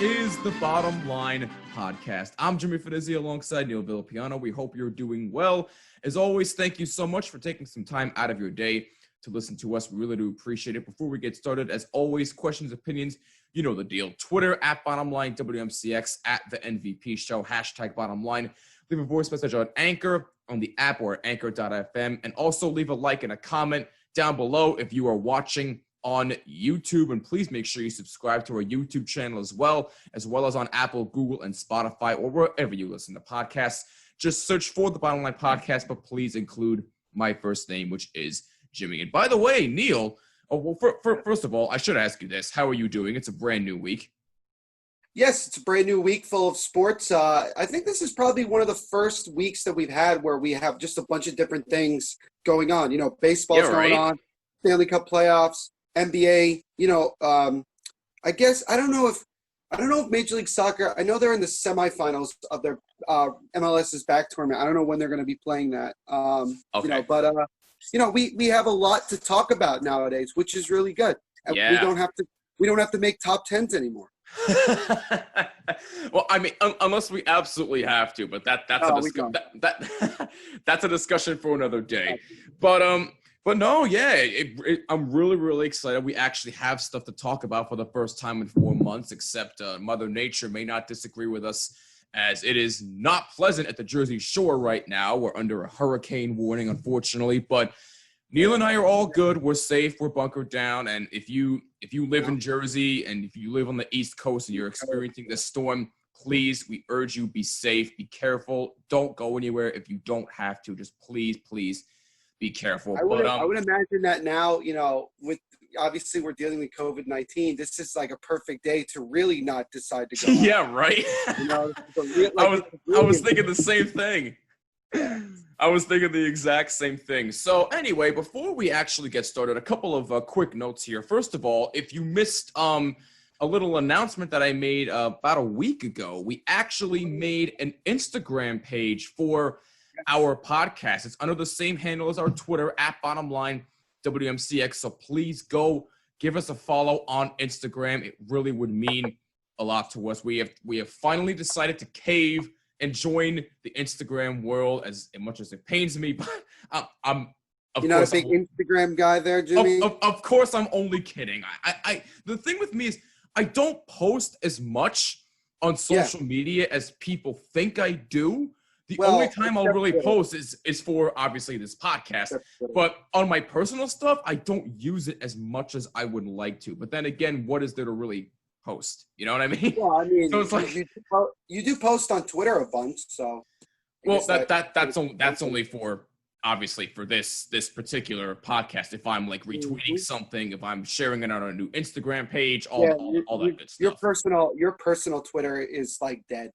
is the Bottom Line Podcast. I'm Jimmy Finizzi alongside Neil Villapiano. We hope you're doing well. As always, thank you so much for taking some time out of your day to listen to us. We really do appreciate it. Before we get started, as always, questions, opinions, you know the deal. Twitter at BottomLine WMCX, at the NVP Show, hashtag BottomLine. Leave a voice message on Anchor, on the app, or anchor.fm, and also leave a like and a comment down below if you are watching on YouTube, and please make sure you subscribe to our YouTube channel as well as on Apple, Google, and Spotify, or wherever you listen to podcasts. Just search for the Bottom Line Podcast, but please include my first name, which is Jimmy. And by the way, Neil, first of all, I should ask you this. How are you doing? It's a brand new week. Yes, it's a brand new week full of sports. I think this is probably one of the first weeks that we've had where we have just a bunch of different things going on. You know, baseball's going on, Stanley Cup playoffs, NBA. I guess I don't know if Major League Soccer. I know they're in the semifinals of their MLS's back tournament. I don't know when they're going to be playing that. Okay. We have a lot to talk about nowadays, which is really good. Yeah. We don't have to make top tens anymore. Well, I mean, unless we absolutely have to, but that's a discussion for another day. But no, yeah, I'm really excited. We actually have stuff to talk about for the first time in 4 months, except Mother Nature may not disagree with us, as it is not pleasant at the Jersey Shore right now. We're under a hurricane warning, unfortunately, but Neil and I are all good. We're safe. We're bunkered down. And if you live in Jersey and if you live on the East Coast and you're experiencing this storm, please, we urge you, be safe, be careful. Don't go anywhere if you don't have to. Just please be careful. I would imagine that now, with obviously we're dealing with COVID-19, this is like a perfect day to really not decide to go out. Yeah, right. I was thinking the same thing. I was thinking the exact same thing. So anyway, before we actually get started, a couple of quick notes here. First of all, if you missed a little announcement that I made about a week ago, we actually made an Instagram page for our podcast. It's under the same handle as our Twitter at BottomLine WMCX. So please go give us a follow on Instagram. It really would mean a lot to us. We have finally decided to cave and join the Instagram world, as much as it pains me, but I'm You're not a big Instagram guy there, Jimmy? Of course, I'm only kidding. The thing with me is I don't post as much on social media as people think I do. The only time I'll really post is for, obviously, this podcast. But on my personal stuff, I don't use it as much as I would like to. But then again, what is there to really post? You know what I mean? Well, I mean, so it's like you do post on Twitter a bunch, so. Well, that's only for, obviously, for this particular podcast. If I'm like retweeting something, if I'm sharing it on a new Instagram page, all that good stuff. Your personal Twitter is like dead.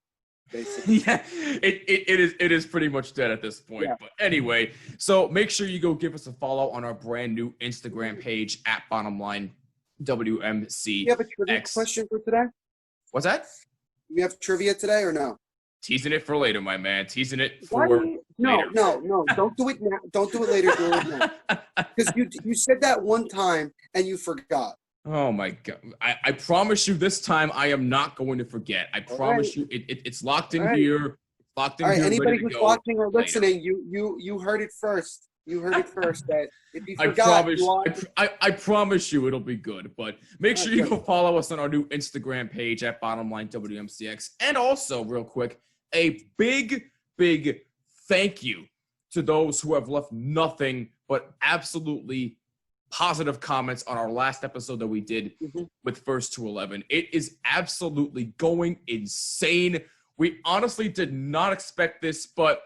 Basically. Yeah, it is pretty much dead at this point. Yeah. But anyway, so make sure you go give us a follow on our brand new Instagram page at BottomLine WMC. You have a trivia question for today? What's that? You have trivia today or no? Teasing it for later, my man. Teasing it for later. No. Don't do it now. Don't do it later. Do it now. Because you said that one time and you forgot. Oh my God! I promise you, this time I am not going to forget. I promise you, it's locked in here. Locked in here. Anybody who's watching or listening, you heard it first. You heard it first. That if you forgot, I promise you, it'll be good. But make sure you go follow us on our new Instagram page at BottomLine WMCX, and also, real quick, a big thank you to those who have left nothing but absolutely positive comments on our last episode that we did with First to 11. It is absolutely going insane. We honestly did not expect this, but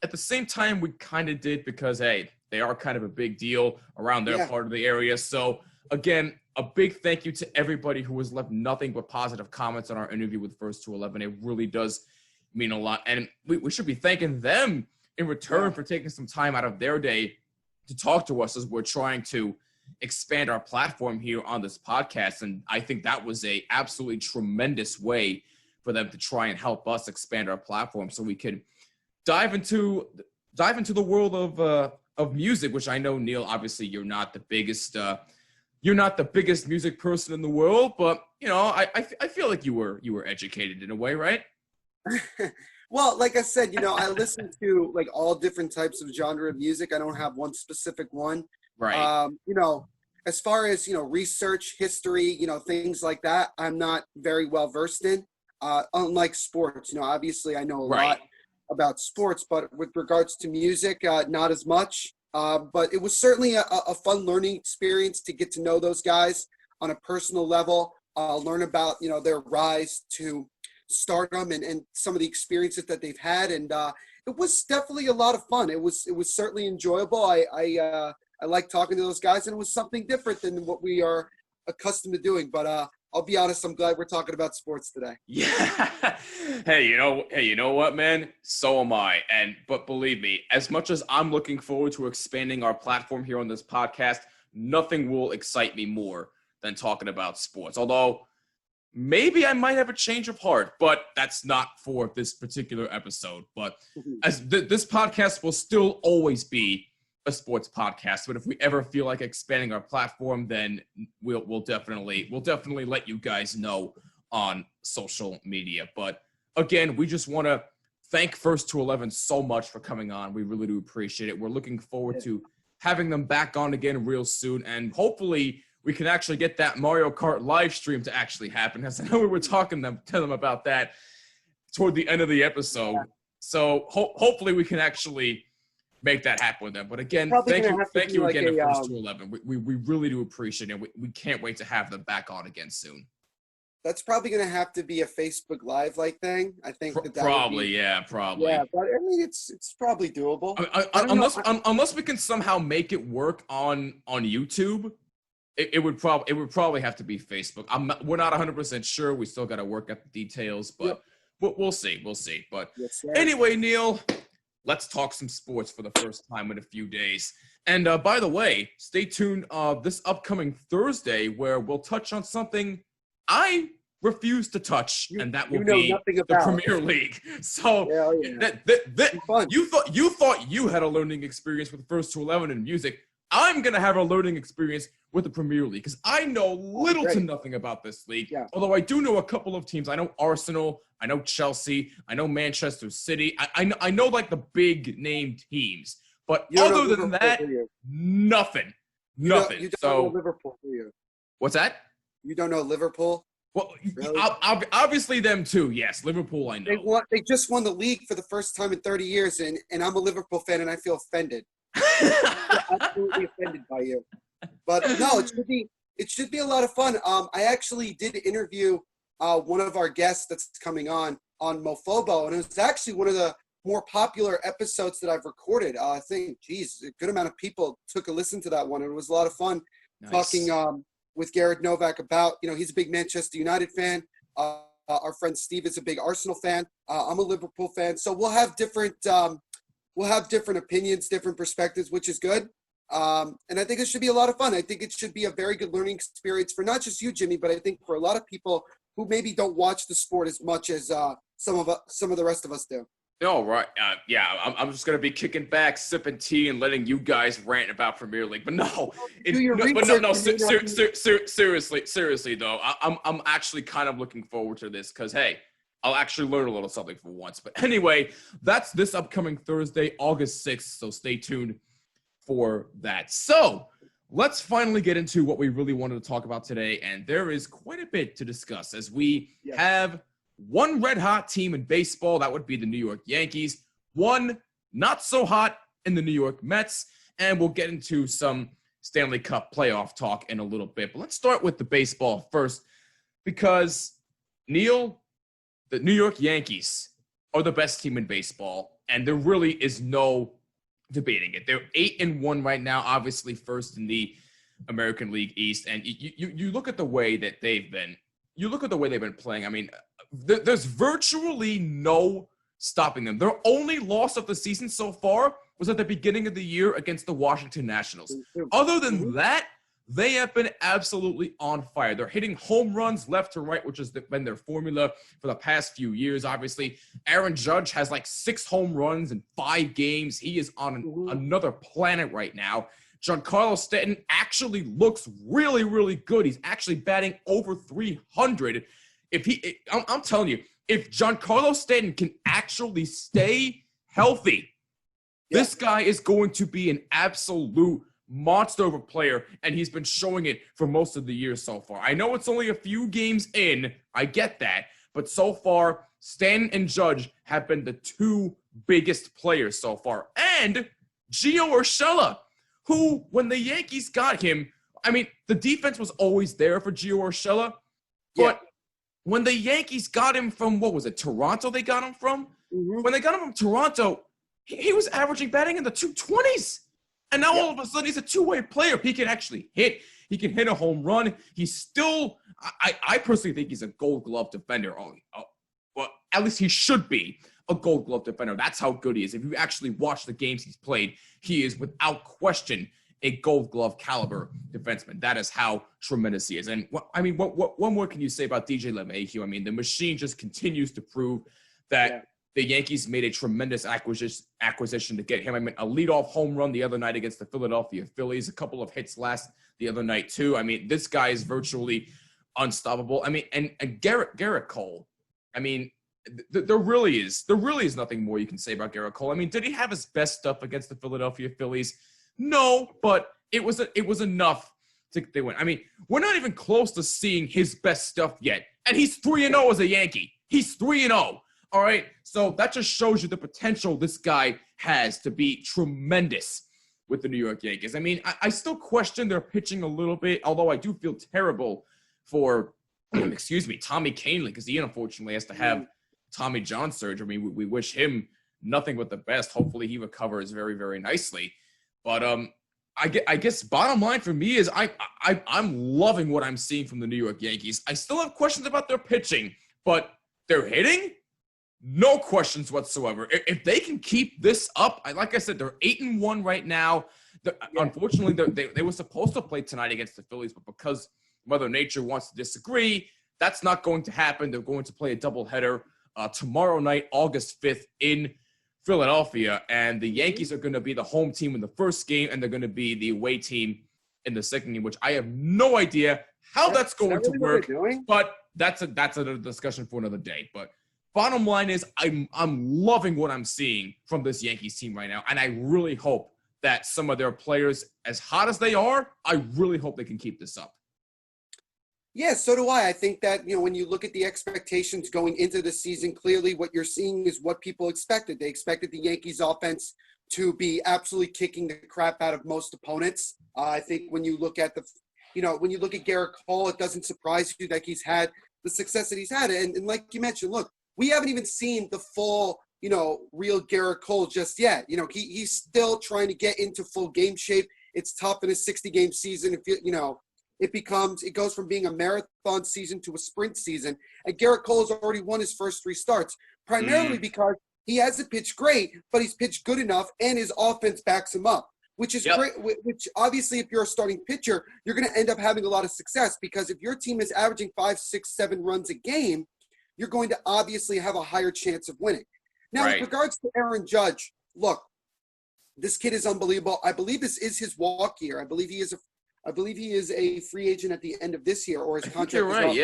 at the same time, we kind of did because, hey, they are kind of a big deal around their part of the area. So, again, a big thank you to everybody who has left nothing but positive comments on our interview with First to 11. It really does mean a lot. And we should be thanking them in return for taking some time out of their day to talk to us as we're trying to expand our platform here on this podcast. And I think that was a absolutely tremendous way for them to try and help us expand our platform so we could dive into the world of music, which I know, Neil, obviously you're not the biggest you're not the biggest music person in the world, but I feel like you were educated in a way, right? Well, like I said, I listen to like all different types of genre of music. I don't have one specific one. Right. As far as, research, history, things like that, I'm not very well versed in. Unlike sports, obviously I know a Right. lot about sports, but with regards to music, not as much. But it was certainly a fun learning experience to get to know those guys on a personal level, learn about, their rise to stardom and some of the experiences that they've had. And it was definitely a lot of fun. It was certainly enjoyable. I like talking to those guys, and it was something different than what we are accustomed to doing. But I'll be honest, I'm glad we're talking about sports today. Yeah. Hey, you know what, man? So am I. But believe me, as much as I'm looking forward to expanding our platform here on this podcast, nothing will excite me more than talking about sports. Although maybe I might have a change of heart, but that's not for this particular episode. But as this podcast will still always be a sports podcast, but if we ever feel like expanding our platform, then we'll definitely let you guys know on social media. But again, we just want to thank First to 11 so much for coming on. We really do appreciate it. We're looking forward to having them back on again real soon, and hopefully we can actually get that Mario Kart live stream to actually happen, because I know we were talking to them about that toward the end of the episode. So hopefully we can actually make that happen with them. But again, thank you again to First to 11. We really do appreciate it. We can't wait to have them back on again soon. That's probably going to have to be a Facebook Live like thing. I think probably. Yeah, but I mean, it's probably doable. Unless we can somehow make it work on YouTube, it would probably have to be Facebook. We're not 100% sure. We still got to work out the details, but we'll see. But anyway, Neil, let's talk some sports for the first time in a few days. And by the way, stay tuned this upcoming Thursday, where we'll touch on something I refuse to touch, and that will be the Premier League. So you thought you had a learning experience with First to 11 in music. I'm going to have a learning experience with the Premier League, because I know little to nothing about this league. Yeah. Although I do know a couple of teams. I know Arsenal, I know Chelsea, I know Manchester City. I know like the big name teams. But other than that, nothing. You don't know Liverpool, do you? What's that? You don't know Liverpool? Well, really? Obviously them too. Yes, Liverpool I know. They just won the league for the first time in 30 years, and I'm a Liverpool fan, and I feel offended. I'm absolutely offended by you. But no, it should be a lot of fun. I actually did interview one of our guests that's coming on Mofobo, and it was actually one of the more popular episodes that I've recorded. I think, a good amount of people took a listen to that one. It was a lot of fun talking with Garrett Novak about, he's a big Manchester United fan. Our friend Steve is a big Arsenal fan. I'm a Liverpool fan. So we'll have different opinions, different perspectives, which is good. And I think it should be a lot of fun. I think it should be a very good learning experience for not just you, Jimmy, but I think for a lot of people who maybe don't watch the sport as much as some of the rest of us do. No, right. I'm just going to be kicking back, sipping tea, and letting you guys rant about Premier League. But seriously though, I'm actually kind of looking forward to this, because, hey, I'll actually learn a little something for once. But anyway, that's this upcoming Thursday, August 6th, so stay tuned for that. So let's finally get into what we really wanted to talk about today, and there is quite a bit to discuss, as we have one red-hot team in baseball. That would be the New York Yankees. One not so hot in the New York Mets, and we'll get into some Stanley Cup playoff talk in a little bit. But let's start with the baseball first, because, Neil, the New York Yankees are the best team in baseball, and there really is no debating it. They're 8-1 right now, obviously first in the American League East, and you look at the way that they've been. You look at the way they've been playing. I mean, there's virtually no stopping them. Their only loss of the season so far was at the beginning of the year against the Washington Nationals. Other than that, they have been absolutely on fire. They're hitting home runs left to right, which has been their formula for the past few years. Obviously, Aaron Judge has like 6 home runs in 5 games. He is on another planet right now. Giancarlo Stanton actually looks really, really good. He's actually batting over 300. I'm telling you, if Giancarlo Stanton can actually stay healthy, this guy is going to be an absolute monster of a player, and he's been showing it for most of the year so far. I know it's only a few games in, I get that, but so far, Stanton and Judge have been the two biggest players so far. And Gio Urshela, who, when the Yankees got him, I mean, the defense was always there for Gio Urshela, but when the Yankees got him from, what was it, Toronto they got him from? When they got him from Toronto, he was averaging batting in the 220s. And now all of a sudden he's a two-way player. He can actually hit. He can hit a home run. He's still, I personally think he's a Gold Glove defender. Well, at least he should be a Gold Glove defender. That's how good he is. If you actually watch the games he's played, he is without question a Gold Glove caliber defenseman. That is how tremendous he is. And what more can you say about DJ LeMahieu? I mean, the machine just continues to prove that the Yankees made a tremendous acquisition to get him. I mean, a leadoff home run the other night against the Philadelphia Phillies, a couple of hits the other night too. I mean, this guy is virtually unstoppable. I mean, and Garrett Cole. I mean, there really is nothing more you can say about Garrett Cole. I mean, did he have his best stuff against the Philadelphia Phillies? No, but it was enough they win. I mean, we're not even close to seeing his best stuff yet, and he's 3-0 as a Yankee. He's 3-0. All right, so that just shows you the potential this guy has to be tremendous with the New York Yankees. I mean, I still question their pitching a little bit, although I do feel terrible for, Tommy Kahnle, because he unfortunately has to have Tommy John surgery. I mean, we wish him nothing but the best. Hopefully he recovers very, very nicely. But I guess bottom line for me is I'm loving what I'm seeing from the New York Yankees. I still have questions about their pitching, but their hitting, no questions whatsoever. If they can keep this up, like I said, they're 8-1 right now. Unfortunately, they were supposed to play tonight against the Phillies, but because Mother Nature wants to disagree, that's not going to happen. They're going to play a doubleheader tomorrow night, August 5th, in Philadelphia, and the Yankees are going to be the home team in the first game, and they're going to be the away team in the second game, which I have no idea how that's going to work. But that's a discussion for another day. But bottom line is, I'm loving what I'm seeing from this Yankees team right now, and I really hope that some of their players, as hot as they are, I really hope they can keep this up. Yeah, so do I. I think that, when you look at the expectations going into the season, clearly what you're seeing is what people expected. They expected the Yankees offense to be absolutely kicking the crap out of most opponents. I think when you look at Garrett Cole, it doesn't surprise you that he's had the success that he's had. And like you mentioned, look, we haven't even seen the full, real Garrett Cole just yet. He's still trying to get into full game shape. It's tough in a 60-game season. It goes from being a marathon season to a sprint season. And Garrett Cole has already won his first 3 starts, primarily because he hasn't pitched great, but he's pitched good enough, and his offense backs him up, which is great. Which obviously, if you're a starting pitcher, you're going to end up having a lot of success, because if your team is averaging 5, 6, 7 runs a game, you're going to obviously have a higher chance of winning. Now, with regards to Aaron Judge, look, this kid is unbelievable. I believe this is his walk year. I believe he is a free agent at the end of this year, or his contract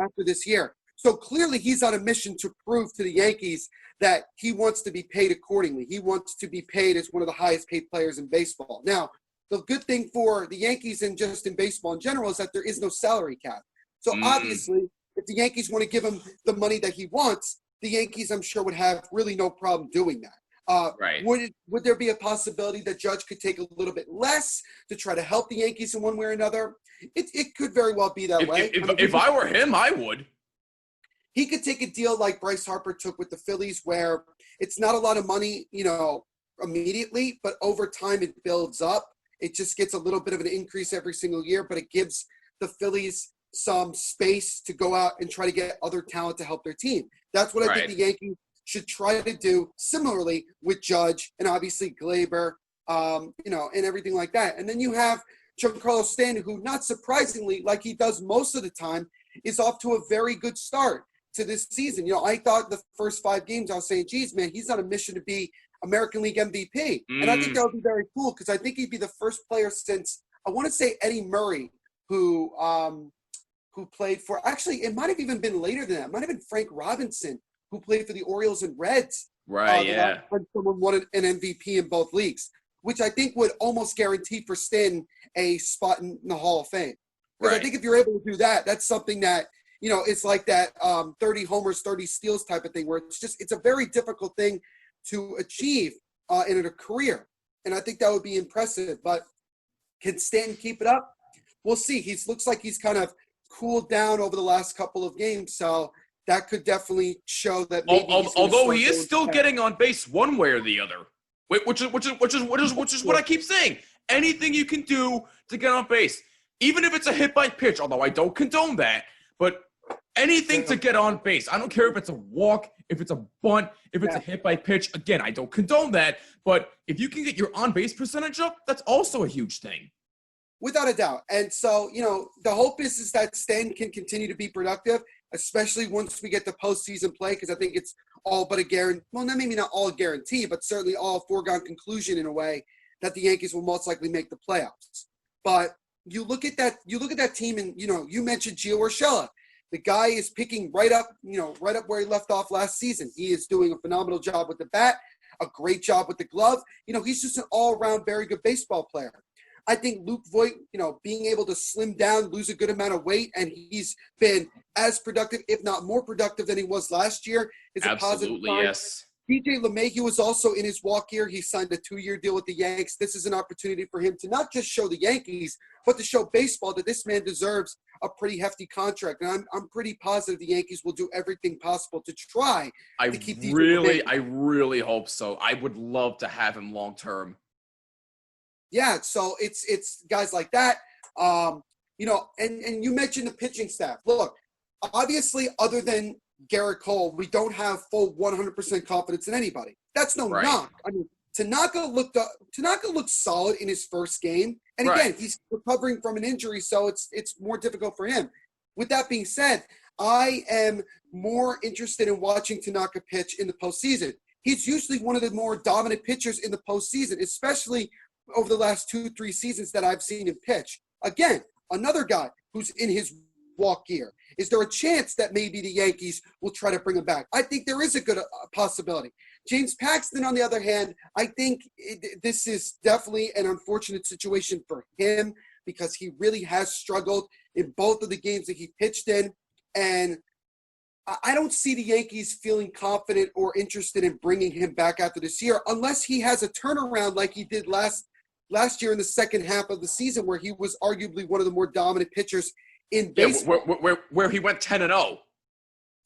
after this year. So clearly he's on a mission to prove to the Yankees that he wants to be paid accordingly. He wants to be paid as one of the highest paid players in baseball. Now, the good thing for the Yankees and just in baseball in general is that there is no salary cap. So obviously, if the Yankees want to give him the money that he wants, the Yankees, I'm sure, would have really no problem doing that. Would there be a possibility that Judge could take a little bit less to try to help the Yankees in one way or another? It could very well be that way. If I were him, I would. He could take a deal like Bryce Harper took with the Phillies, where it's not a lot of money, immediately, but over time it builds up. It just gets a little bit of an increase every single year, but it gives the Phillies some space to go out and try to get other talent to help their team. That's what I think the Yankees should try to do similarly with Judge and obviously Glaber, and everything like that. And then you have Giancarlo Stanton, who, not surprisingly, like he does most of the time, is off to a very good start to this season. I thought the first 5 games, I was saying, geez, man, he's on a mission to be American League MVP. And I think that would be very cool because I think he'd be the first player since, I want to say, Eddie Murray, who played for, actually, it might have even been later than that. It might have been Frank Robinson, who played for the Orioles and Reds. Right, yeah. When someone won an MVP in both leagues, which I think would almost guarantee for Stanton a spot in the Hall of Fame. Because I think if you're able to do that, that's something that, it's like that 30 homers, 30 steals type of thing where it's a very difficult thing to achieve in a career. And I think that would be impressive. But can Stanton keep it up? We'll see. He looks like he's kind of cooled down over the last couple of games. So that could definitely show that maybe although he is still getting on base one way or the other. Which is what I keep saying. Anything you can do to get on base, even if it's a hit by pitch, although I don't condone that, but anything to get on base. I don't care if it's a walk, if it's a bunt, if it's a hit by pitch. Again, I don't condone that, but if you can get your on base percentage up, that's also a huge thing. Without a doubt. And so, the hope is that Stanton can continue to be productive, especially once we get to postseason play, because I think it's all but a guarantee. Well, maybe not all a guarantee, but certainly all a foregone conclusion in a way that the Yankees will most likely make the playoffs. But you look at that team, and you mentioned Gio Urshela. The guy is picking right up where he left off last season. He is doing a phenomenal job with the bat, a great job with the glove. He's just an all-around very good baseball player. I think Luke Voit, being able to slim down, lose a good amount of weight, and he's been as productive, if not more productive than he was last year, is a positive sign. Yes. DJ LeMahieu is also in his walk year. He signed a 2-year deal with the Yanks. This is an opportunity for him to not just show the Yankees, but to show baseball that this man deserves a pretty hefty contract. And I'm pretty positive the Yankees will do everything possible to try to keep DJ LeMahieu. I really hope so. I would love to have him long term. Yeah, so it's guys like that. And you mentioned the pitching staff. Look, obviously, other than Garrett Cole, we don't have full 100% confidence in anybody. That's no knock. I mean, Tanaka looked solid in his first game, and again, he's recovering from an injury, so it's more difficult for him. With that being said, I am more interested in watching Tanaka pitch in the postseason. He's usually one of the more dominant pitchers in the postseason, especially over the last 2-3 seasons that I've seen him pitch. Again, another guy who's in his walk year. Is there a chance that maybe the Yankees will try to bring him back? I think there is a good possibility. James Paxton, on the other hand, I think this is definitely an unfortunate situation for him because he really has struggled in both of the games that he pitched in. And I don't see the Yankees feeling confident or interested in bringing him back after this year unless he has a turnaround like he did last year in the second half of the season where he was arguably one of the more dominant pitchers in baseball. Where he went 10-0.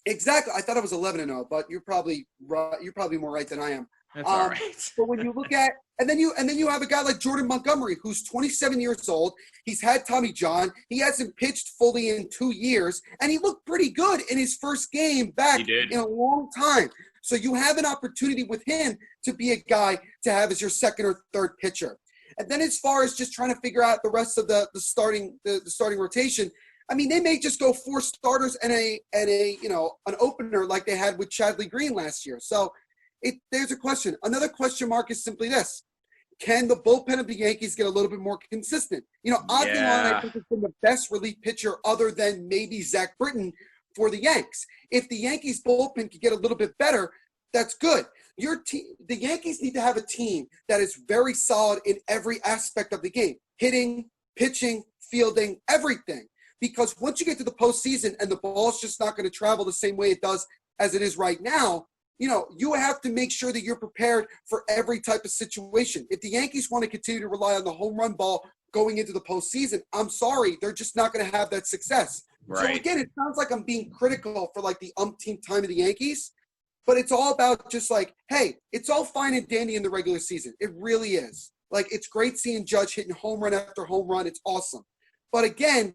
Exactly. I thought it was 11-0, but you're probably right. You're probably more right than I am. That's all right. But when you look at and then you have a guy like Jordan Montgomery, who's 27 years old. He's had Tommy John. He hasn't pitched fully in 2 years, and he looked pretty good in his first game back in a long time. So you have an opportunity with him to be a guy to have as your second or third pitcher. And then as far as just trying to figure out the rest of the starting rotation, I mean, they may just go 4 starters and an opener like they had with Chadley Green last year. So there's a question. Another question mark is simply this. Can the bullpen of the Yankees get a little bit more consistent? Oddly I think it's been the best relief pitcher other than maybe Zach Britton for the Yanks. If the Yankees bullpen could get a little bit better, that's good. The Yankees need to have a team that is very solid in every aspect of the game. Hitting, pitching, fielding, everything. Because once you get to the postseason and the ball's just not going to travel the same way it does as it is right now, you have to make sure that you're prepared for every type of situation. If the Yankees want to continue to rely on the home run ball going into the postseason, I'm sorry, they're just not going to have that success. Right. So again, it sounds like I'm being critical for like the umpteenth time of the Yankees, but it's all about just like, hey, it's all fine and dandy in the regular season. It really is. Like, it's great seeing Judge hitting home run after home run. It's awesome. But again,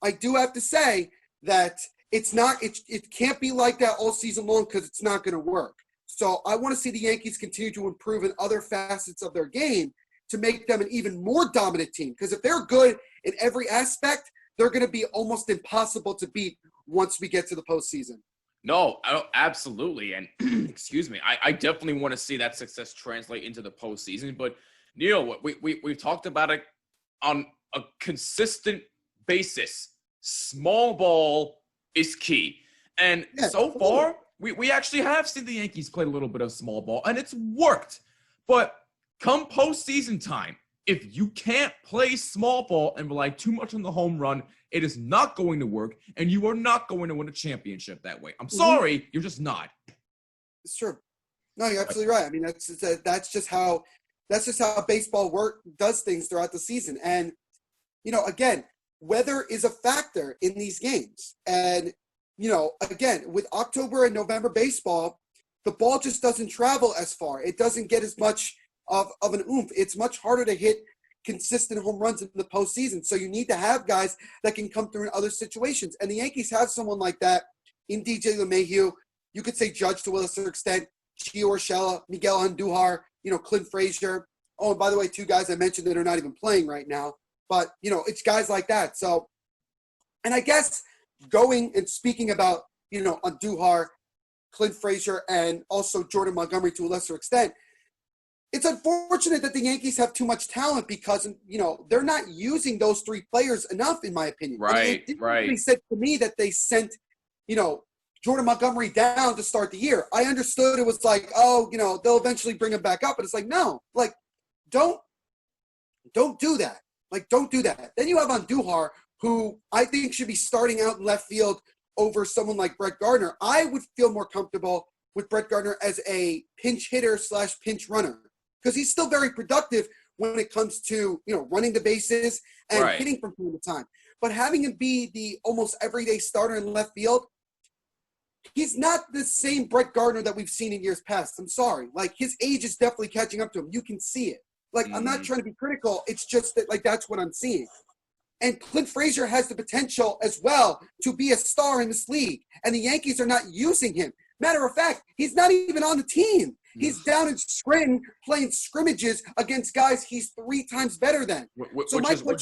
I do have to say that it can't be like that all season long because it's not going to work. So I want to see the Yankees continue to improve in other facets of their game to make them an even more dominant team. Because if they're good in every aspect, they're going to be almost impossible to beat once we get to the postseason. No, I don't, absolutely. And excuse me, I definitely want to see that success translate into the postseason. But Neil, we've talked about it on a consistent basis. Small ball is key. And Yeah, so absolutely. far, we actually have seen the Yankees play a little bit of small ball, and it's worked. But come postseason time, if you can't play small ball and rely too much on the home run, it is not going to work, and you are not going to win a championship that way. I'm sorry, you're just not. It's true. No, you're absolutely right. I mean, that's just how baseball does things throughout the season. And again, weather is a factor in these games. And again, with October and November baseball, the ball just doesn't travel as far. It doesn't get as much of an oomph. It's much harder to hit consistent home runs in the postseason. So you need to have guys that can come through in other situations. And the Yankees have someone like that in DJ LeMahieu. You could say Judge to a lesser extent, Gio Urshela, Miguel Andujar, Clint Frazier. Oh, and by the way, two guys I mentioned that are not even playing right now. But, it's guys like that. So, and I guess going and speaking about, Andujar, Clint Frazier, and also Jordan Montgomery to a lesser extent, it's unfortunate that the Yankees have too much talent because, they're not using those three players enough, in my opinion. Right, right. They said to me that they sent, Jordan Montgomery down to start the year. I understood it was like, they'll eventually bring him back up. But it's like, no, like, don't do that. Like, don't do that. Then you have Andujar, who I think should be starting out in left field over someone like Brett Gardner. I would feel more comfortable with Brett Gardner as a pinch hitter / pinch runner because he's still very productive when it comes to, running the bases and hitting from time to time. But having him be the almost everyday starter in left field, he's not the same Brett Gardner that we've seen in years past. I'm sorry. Like, his age is definitely catching up to him. You can see it. Like, I'm not trying to be critical. It's just that, like, that's what I'm seeing. And Clint Frazier has the potential as well to be a star in this league. And the Yankees are not using him. Matter of fact, he's not even on the team. He's down in Scranton playing scrimmages against guys he's 3 times better than. Which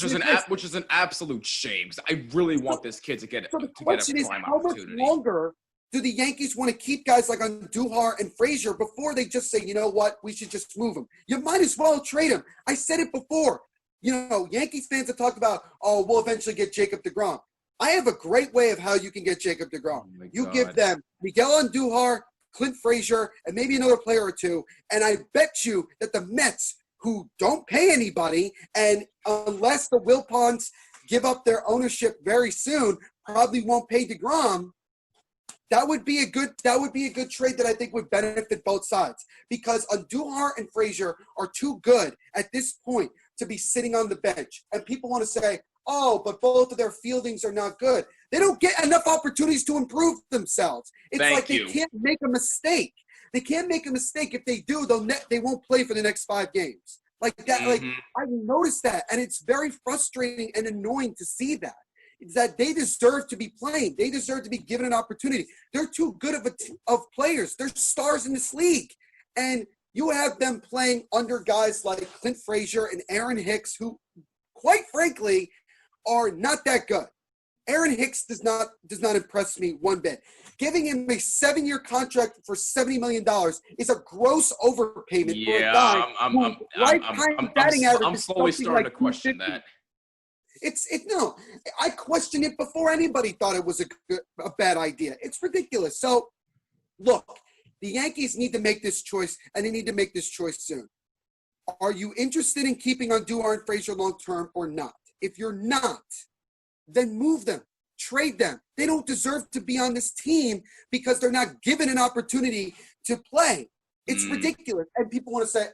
is an absolute shame. Because I really want this kid to get a prime opportunity. How much longer do the Yankees want to keep guys like Andujar and Frazier before they just say, you know what, we should just move them? You might as well trade him. I said it before. Yankees fans have talked about, we'll eventually get Jacob deGrom. I have a great way of how you can get Jacob deGrom. You give them Miguel Andujar, Clint Frazier, and maybe another player or two, and I bet you that the Mets, who don't pay anybody, and unless the Wilpons give up their ownership very soon, probably won't pay deGrom. That would be a good trade that I think would benefit both sides because Andujar and Frazier are too good at this point to be sitting on the bench. And people want to say, but both of their fieldings are not good. They don't get enough opportunities to improve themselves. It's they can't make a mistake. They can't make a mistake. If they do, they won't play for the next 5 games. Like that. Like, I've noticed that, and it's very frustrating and annoying to see that. It's that they deserve to be playing. They deserve to be given an opportunity. They're too good of players. They're stars in this league. And you have them playing under guys like Clint Frazier and Aaron Hicks, who, quite frankly, are not that good. Aaron Hicks does not impress me one bit. Giving him a 7-year contract for $70 million is a gross overpayment for a guy who lifetime batting average I'm slowly starting to question that. No, I questioned it before anybody thought it was a bad idea. It's ridiculous. So, look, the Yankees need to make this choice, and they need to make this choice soon. Are you interested in keeping Andujar and Frazier long-term or not? If you're not, then move them. Trade them. They don't deserve to be on this team because they're not given an opportunity to play. It's ridiculous. And people want to say,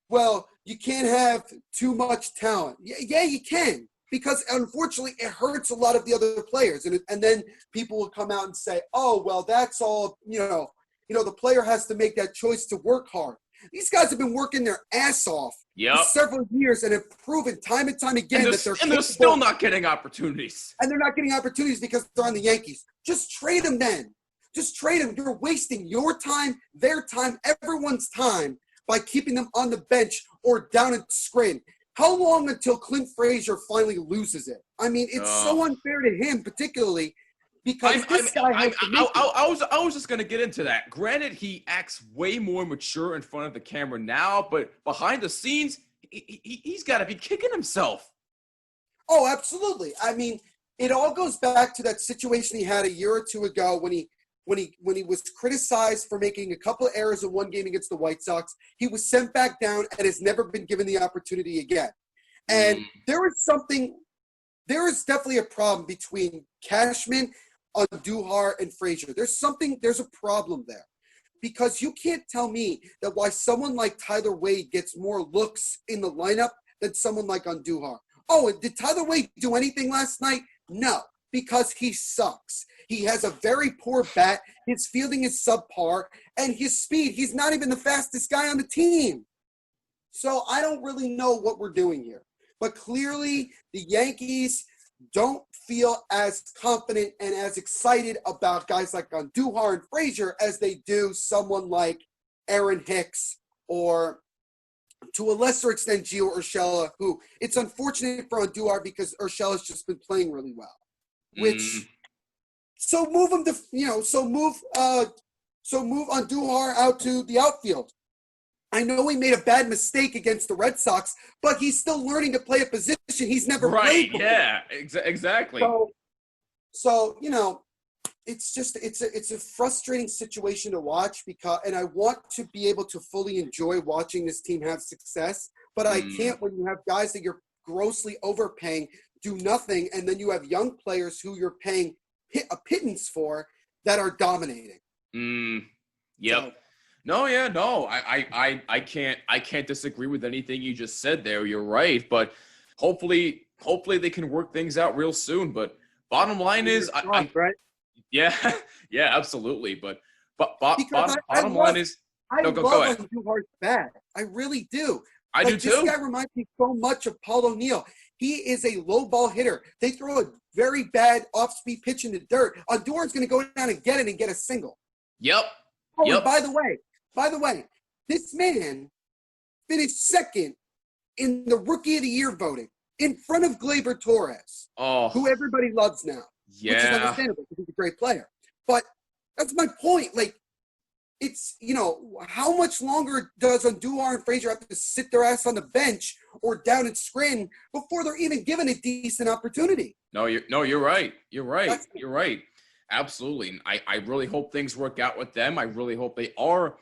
well, you can't have too much talent. Yeah, you can. Because unfortunately, it hurts a lot of the other players. And then people will come out and say, well, that's all, the player has to make that choice to work hard. These guys have been working their ass off for several years and have proven time and time again that they're still not getting opportunities. And they're not getting opportunities because they're on the Yankees. Just trade them then. Just trade them. You're wasting your time, their time, everyone's time by keeping them on the bench or down at Scranton. How long until Clint Frazier finally loses it? I mean, it's so unfair to him particularly because this guy has to make it. I was just gonna get into that. Granted, he acts way more mature in front of the camera now, but behind the scenes, he's got to be kicking himself. Oh, absolutely. I mean, it all goes back to that situation he had a year or two ago when he was criticized for making a couple of errors in one game against the White Sox. He was sent back down and has never been given the opportunity again. And there is definitely a problem between Cashman, Andujar, and Frazier. There's a problem there. Because you can't tell me that why someone like Tyler Wade gets more looks in the lineup than someone like Andujar. Oh, did Tyler Wade do anything last night? No, because he sucks. He has a very poor bat. His fielding is subpar. And his speed, he's not even the fastest guy on the team. So I don't really know what we're doing here. But clearly, the Yankees don't feel as confident and as excited about guys like Andujar and Frazier as they do someone like Aaron Hicks or, to a lesser extent, Gio Urshela, who it's unfortunate for Andujar because Urshela's just been playing really well. So move him to, move Andujar out to the outfield. I know he made a bad mistake against the Red Sox, but he's still learning to play a position he's never played before. Yeah, exactly. So it's a frustrating situation to watch and I want to be able to fully enjoy watching this team have success, but I can't when you have guys that you're grossly overpaying, do nothing, and then you have young players who you're paying a pittance for that are dominating. Yep. So, No. I can't disagree with anything you just said there. You're right, but hopefully they can work things out real soon. But bottom line is, right? Yeah, absolutely. But bottom line is, I love Andujar's bat. I really do. I do too. This guy reminds me so much of Paul O'Neill. He is a low ball hitter. They throw a very bad off-speed pitch in the dirt. Andujar's going to go down and get it and get a single. Yep. Oh, and by the way, this man finished second in the Rookie of the Year voting in front of Gleyber Torres, who everybody loves now. Yeah. Which is understandable because he's a great player. But that's my point. Like, it's, how much longer does Andujar and Frazier have to sit their ass on the bench or down at screen before they're even given a decent opportunity? No, you're right. You're right. Absolutely. And I really hope things work out with them. I really hope they are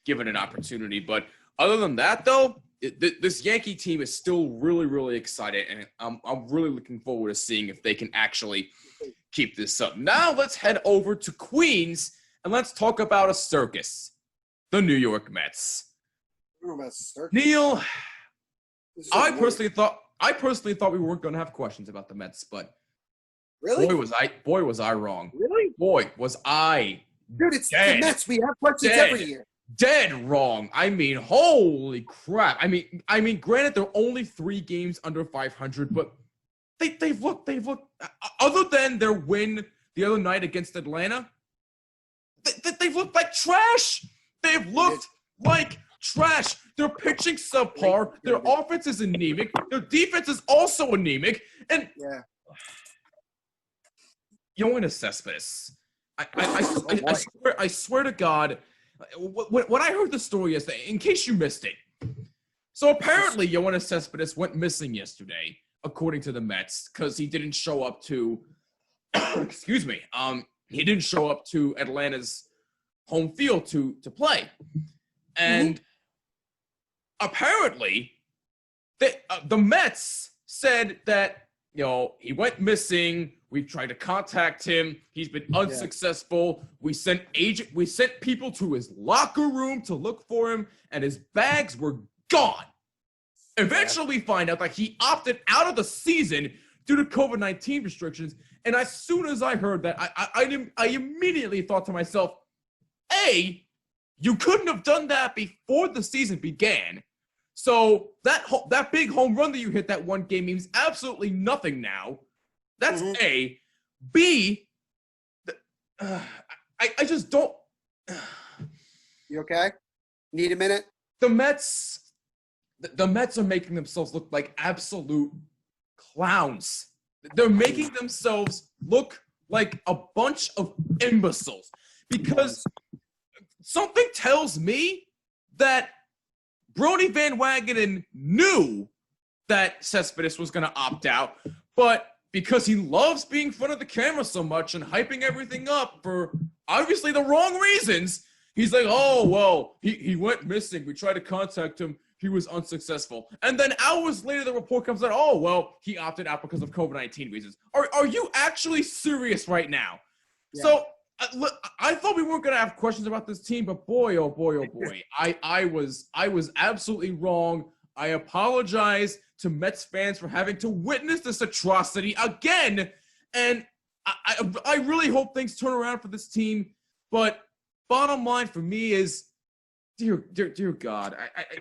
given an opportunity. But other than that, though, this Yankee team is still really, really excited. And I'm really looking forward to seeing if they can actually keep this up. Now let's head over to Queens and let's talk about a circus. The New York Mets. Neil, I personally thought we weren't going to have questions about the Mets, but really? Boy, was I wrong. Really? Boy, was I Dude, it's the Mets. We have questions every year. Dead wrong. I mean, holy crap. I mean, granted, they're only 3 games under 500, but they've looked, other than their win the other night against Atlanta, they've looked like trash. They've looked like trash. Their pitching subpar. Their offense is anemic. Their defense is also anemic. And Yoenis Cespedes, I swear to God, when I heard the story yesterday, in case you missed it, so apparently Yoenis Cespedes went missing yesterday, according to the Mets, because he didn't show up to, he didn't show up to Atlanta's home field to play. And apparently, the Mets said that, he went missing. We've tried to contact him. He's been unsuccessful. We sent people to his locker room to look for him, and his bags were gone. Eventually, we find out that he opted out of the season due to COVID-19 restrictions. And as soon as I heard that, I immediately thought to myself, A, you couldn't have done that before the season began. So that big home run that you hit that one game means absolutely nothing now. That's A. B, I just don't. You okay? Need a minute? The Mets are making themselves look like absolute clowns. They're making themselves look like a bunch of imbeciles because something tells me that Brody Van Wagenen knew that Cespedes was going to opt out, but because he loves being in front of the camera so much and hyping everything up for obviously the wrong reasons, he's like, oh, well, he went missing. We tried to contact him. He was unsuccessful. And then hours later, the report comes out, oh, well, he opted out because of COVID-19 reasons. Are you actually serious right now? Yeah. So I thought we weren't going to have questions about this team, but boy, oh boy, oh boy. I was absolutely wrong. I apologize to Mets fans for having to witness this atrocity again. And I really hope things turn around for this team. But bottom line for me is, dear God,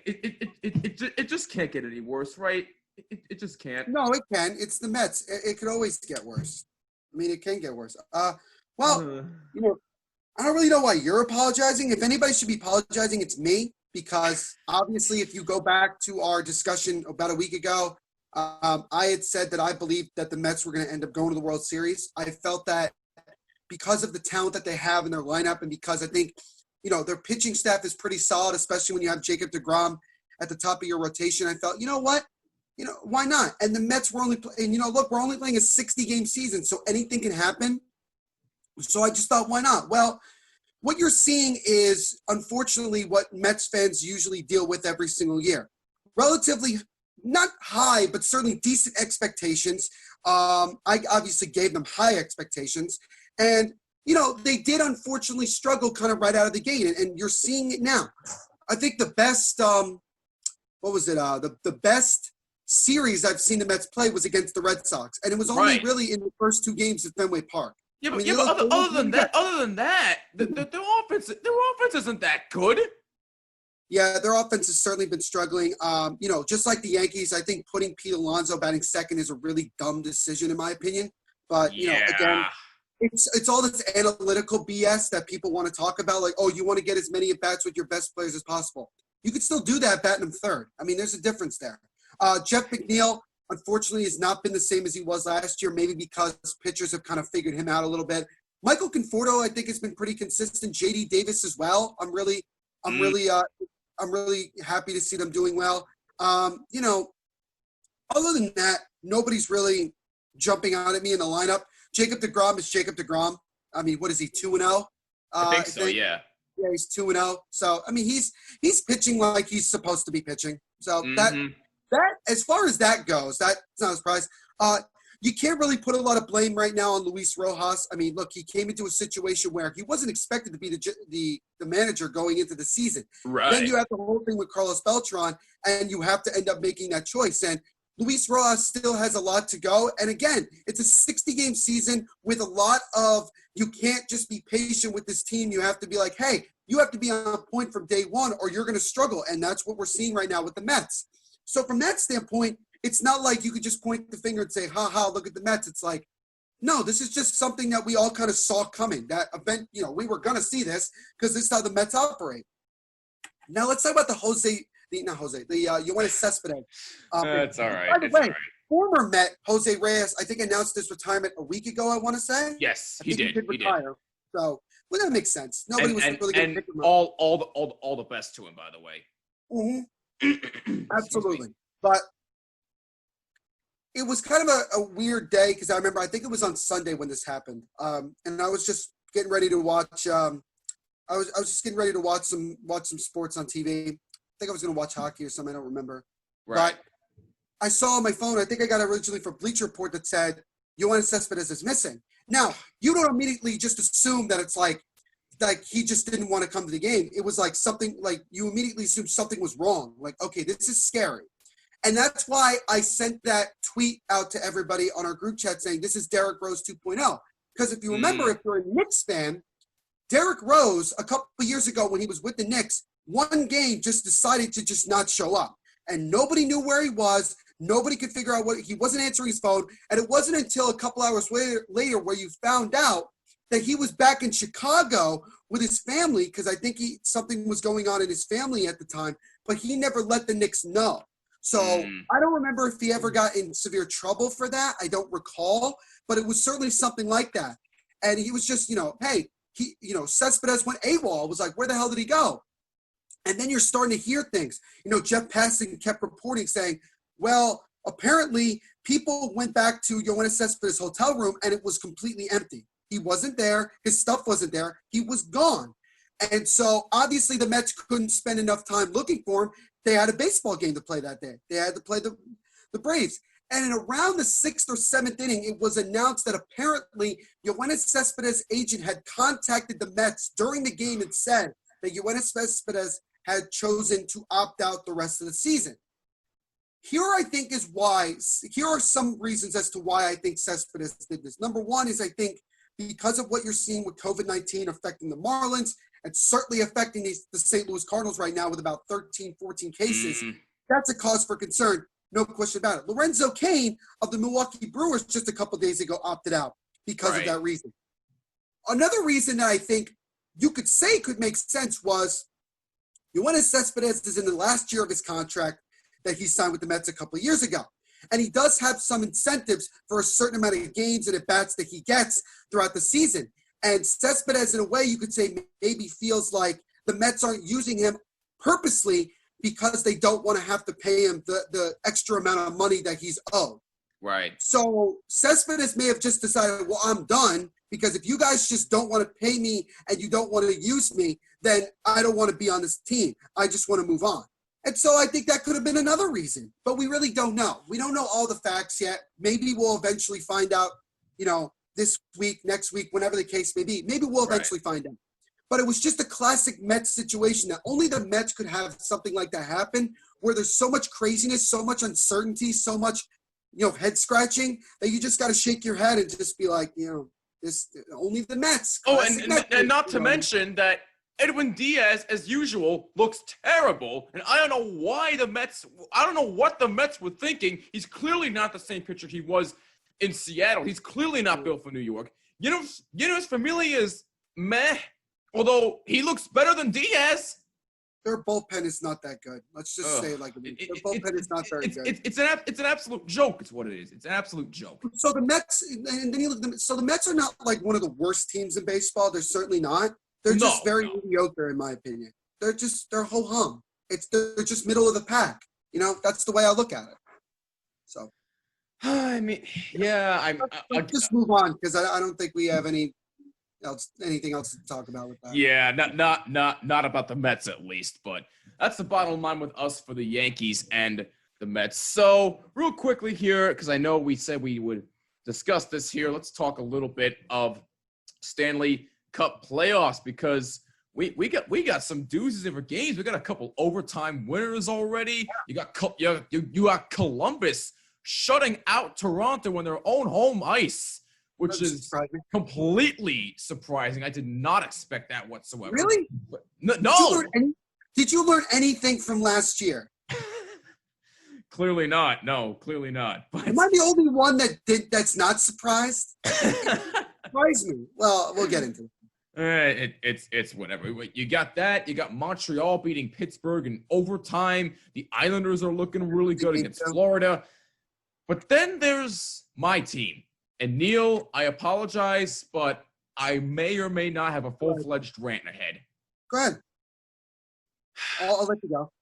it just can't get any worse, right? It just can't. No, it can. It's the Mets. It could always get worse. I mean, it can get worse. Well, I don't really know why you're apologizing. If anybody should be apologizing, it's me. Because obviously, if you go back to our discussion about a week ago, I had said that I believed that the Mets were going to end up going to the World Series. I felt that because of the talent that they have in their lineup and because I think, their pitching staff is pretty solid, especially when you have Jacob deGrom at the top of your rotation. I felt, what? Why not? And the Mets were only look, we're only playing a 60-game season, so anything can happen. So I just thought, why not? Well, what you're seeing is, unfortunately, what Mets fans usually deal with every single year. Relatively, not high, but certainly decent expectations. I obviously gave them high expectations. And, they did unfortunately struggle kind of right out of the gate. And you're seeing it now. I think the best, the best series I've seen the Mets play was against the Red Sox. And it was only really in the first 2 games at Fenway Park. Yeah, but, other than that, their offense isn't that good. Yeah, their offense has certainly been struggling. Just like the Yankees, I think putting Pete Alonso batting second is a really dumb decision in my opinion. But again, it's all this analytical BS that people want to talk about. Like, oh, you want to get as many at bats with your best players as possible. You could still do that batting them third. I mean, there's a difference there. Jeff McNeil, unfortunately, has not been the same as he was last year, maybe because pitchers have kind of figured him out a little bit. Michael Conforto, I think, has been pretty consistent. J.D. Davis as well. I'm really happy to see them doing well. Other than that, nobody's really jumping out at me in the lineup. Jacob deGrom is Jacob deGrom. I mean, what is he, 2-0? I think so, yeah. Yeah, he's 2-0. So, I mean, he's pitching like he's supposed to be pitching. So that as far as that goes, that's not a surprise. You can't really put a lot of blame right now on Luis Rojas. I mean, look, he came into a situation where he wasn't expected to be the manager going into the season. Right. Then you have the whole thing with Carlos Beltran, and you have to end up making that choice. And Luis Rojas still has a lot to go. And again, it's a 60-game season with a lot of you can't just be patient with this team. You have to be like, hey, you have to be on point from day one or you're going to struggle. And that's what we're seeing right now with the Mets. So from that standpoint, it's not like you could just point the finger and say, look at the Mets. It's like, no, this is just something that we all kind of saw coming. That event, we were going to see this because this is how the Mets operate. Now let's talk about the Yoenis Cespedes. That's all right. By the way, former Met Jose Reyes, I think announced his retirement a week ago, I want to say. Yes, he did. He retire. So, well, that makes sense. Nobody was really going to pick him up. All the best to him, by the way. Mm-hmm. Absolutely. But it was kind of a weird day because I think it was on Sunday when this happened. And I was just getting ready to watch. I was just getting ready to watch some sports on TV. I think I was going to watch hockey or something. I don't remember. Right. But I saw on my phone, I think I got originally from Bleacher Report that said, Yoenis Cespedes is missing. Now, you don't immediately just assume that it's like he just didn't want to come to the game. It was like something like you immediately assume something was wrong. Like, okay, this is scary. And that's why I sent that tweet out to everybody on our group chat saying this is Derrick Rose 2.0. Because if you remember, if you're a Knicks fan, Derrick Rose, a couple of years ago when he was with the Knicks, one game just decided to just not show up. And nobody knew where he was. Nobody could figure out he wasn't answering his phone. And it wasn't until a couple hours later where you found out that he was back in Chicago with his family because I think something was going on in his family at the time, but he never let the Knicks know. So I don't remember if he ever got in severe trouble for that. I don't recall, but it was certainly something like that. And he was just, hey, Cespedes went AWOL. Was like, where the hell did he go? And then you're starting to hear things. Jeff Passan kept reporting saying, well, apparently people went back to Yoenis Cespedes' hotel room and it was completely empty. He wasn't there. His stuff wasn't there. He was gone. And so obviously the Mets couldn't spend enough time looking for him. They had a baseball game to play that day. They had to play the Braves. And in around the 6th or 7th inning, it was announced that apparently Yoenis Cespedes' agent had contacted the Mets during the game and said that Yoenis Cespedes had chosen to opt out the rest of the season. Here are some reasons as to why I think Cespedes did this. Number one is I think because of what you're seeing with COVID-19 affecting the Marlins and certainly affecting the St. Louis Cardinals right now with about 13, 14 cases, that's a cause for concern. No question about it. Lorenzo Cain of the Milwaukee Brewers just a couple days ago opted out because of that reason. Another reason that I think you could say could make sense was Yoenis Cespedes is in the last year of his contract that he signed with the Mets a couple of years ago. And he does have some incentives for a certain amount of games and at-bats that he gets throughout the season. And Cespedes, in a way, you could say maybe feels like the Mets aren't using him purposely because they don't want to have to pay him the extra amount of money that he's owed. Right. So Cespedes may have just decided, well, I'm done because if you guys just don't want to pay me and you don't want to use me, then I don't want to be on this team. I just want to move on. And so I think that could have been another reason, but we really don't know. We don't know all the facts yet. Maybe we'll eventually find out, this week, next week, whenever the case may be. Maybe we'll eventually find out. But it was just a classic Mets situation that only the Mets could have something like that happen where there's so much craziness, so much uncertainty, so much, head scratching that you just got to shake your head and just be like, this only the Mets. And not to mention that Edwin Diaz, as usual, looks terrible. And I don't know why I don't know what the Mets were thinking. He's clearly not the same pitcher he was in Seattle. He's clearly not built for New York. His familia is meh, although he looks better than Diaz. Their bullpen is not that good. Let's just say it like it is. Their bullpen is not very good. It's an absolute joke. It's what it is. It's an absolute joke. So the Mets, and then you look at them. So the Mets are not like one of the worst teams in baseball. They're certainly not. They're just very mediocre, in my opinion. They're ho-hum. They're just middle of the pack. That's the way I look at it. So, I mean, yeah, I'll just move on because I don't think we have anything else to talk about with that. Yeah, not about the Mets at least, but that's the bottom line with us for the Yankees and the Mets. So, real quickly here, because I know we said we would discuss this here, let's talk a little bit of Stanley Cup playoffs because we got some doozies in for games. We got a couple overtime winners already. You got Columbus shutting out Toronto on their own home ice, which is completely surprising. I did not expect that whatsoever. Really? No. Did you learn anything from last year? Clearly not. No, clearly not. But am I the only one that's not surprised? Surprise me. Well, we'll get into it. It's whatever. You got that. You got Montreal beating Pittsburgh in overtime. The Islanders are looking really good against Florida. But then there's my team. And Neil, I apologize, but I may or may not have a full-fledged rant ahead. Go ahead. I'll let you go.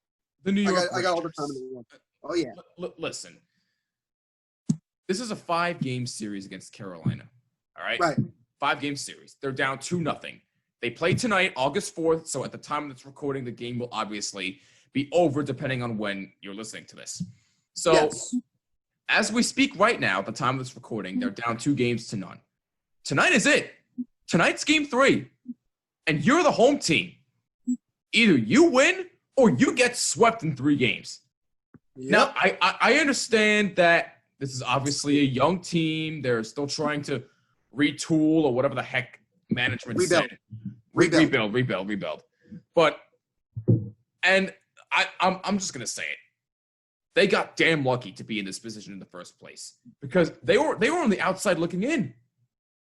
The New York I got all the time in the world. Oh, yeah. Listen. This is a 5-game series against Carolina. All right? Right. 5-game series. They're down 2-0. They play tonight, August 4th. So at the time of this recording, the game will obviously be over depending on when you're listening to this. So as we speak right now, at the time of this recording, they're down 2-0. Tonight is it. Tonight's game 3. And you're the home team. Either you win or you get swept in 3 games. Yep. Now, I understand that this is obviously a young team. They're still trying to retool or whatever the heck management said. Rebuild. But, and I'm just going to say it. They got damn lucky to be in this position in the first place because they were on the outside looking in.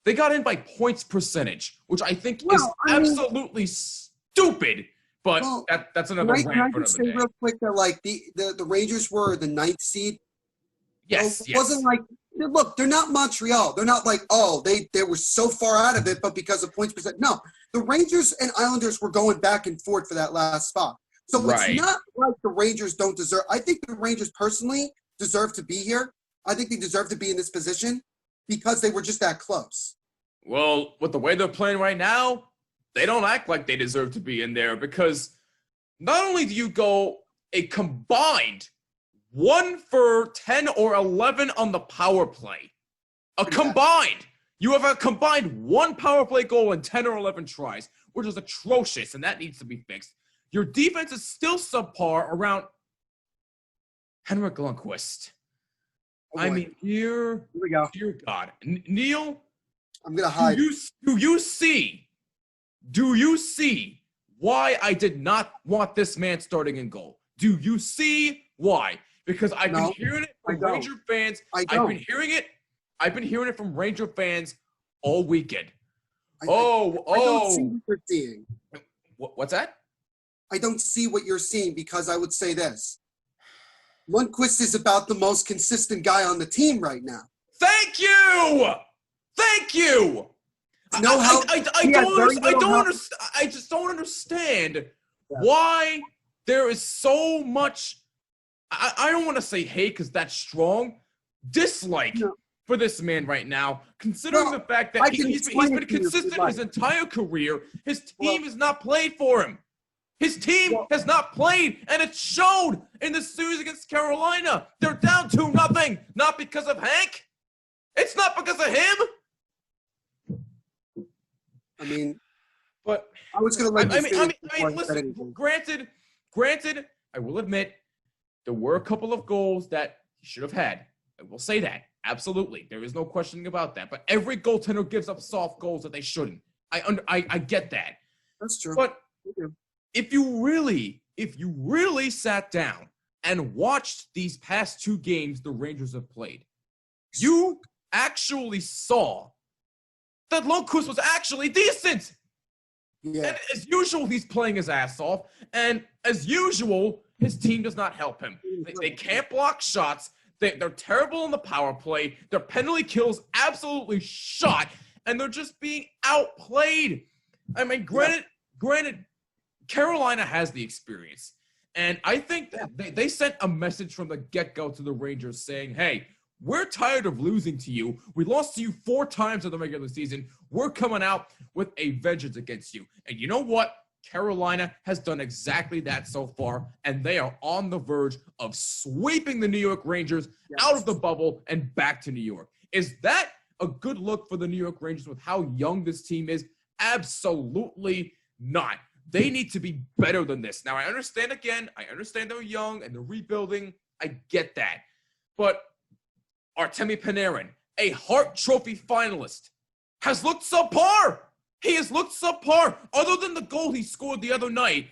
They got in by points percentage, which I think is absolutely stupid. But that's another rant for another day. Real quick that the Rangers were the 9th seed. Yes, It wasn't like, look, they're not Montreal. They're not like, oh, they were so far out of it, but because of points percent. No, the Rangers and Islanders were going back and forth for that last spot. So it's Right. not like the Rangers don't deserve. I think the Rangers personally deserve to be here. I think they deserve to be in this position because they were just that close. Well, with the way they're playing right now, they don't act like they deserve to be in there because not only do you go a combined 1 for 10 or 11 on the power play, combined, you have a combined 1 power play goal and 10 or 11 tries, which is atrocious, and that needs to be fixed. Your defense is still subpar around Henrik Lundqvist. Oh, I mean, dear God. Neil, I'm going to hide. Do you see why I did not want this man starting in goal? Do you see why? Because I've been hearing it from Ranger fans. I've been hearing it from Ranger fans all weekend. I don't see what you're seeing. What's that? I don't see what you're seeing because I would say this. Lundqvist is about the most consistent guy on the team right now. Thank you. I just don't understand why there is so much. I don't want to say hate because that's strong. Dislike for this man right now, considering the fact that he's been consistent his entire career. His team has not played for him. His team has not played, and it showed in the series against Carolina. They're down 2-0, not because of Hank. It's not because of him. I mean, but I was going to let listen. Granted, I will admit there were a couple of goals that he should have had. I will say that absolutely. There is no questioning about that. But every goaltender gives up soft goals that they shouldn't. I get that. That's true. But if you really sat down and watched these past 2 games the Rangers have played, you actually saw that Lundqvist was actually decent. Yeah. And as usual, he's playing his ass off. And as usual, his team does not help him. They can't block shots. They're terrible in the power play. Their penalty kills absolutely shot. And they're just being outplayed. I mean, granted, Carolina has the experience. And I think that they sent a message from the get-go to the Rangers saying, hey, we're tired of losing to you. We lost to you 4 times in the regular season. We're coming out with a vengeance against you. And you know what? Carolina has done exactly that so far, and they are on the verge of sweeping the New York Rangers out of the bubble and back to New York. Is that a good look for the New York Rangers with how young this team is? Absolutely not. They need to be better than this. Now, I understand they're young and they're rebuilding. I get that. But Artemi Panarin, a Hart Trophy finalist, has looked subpar. He has looked subpar. Other than the goal he scored the other night,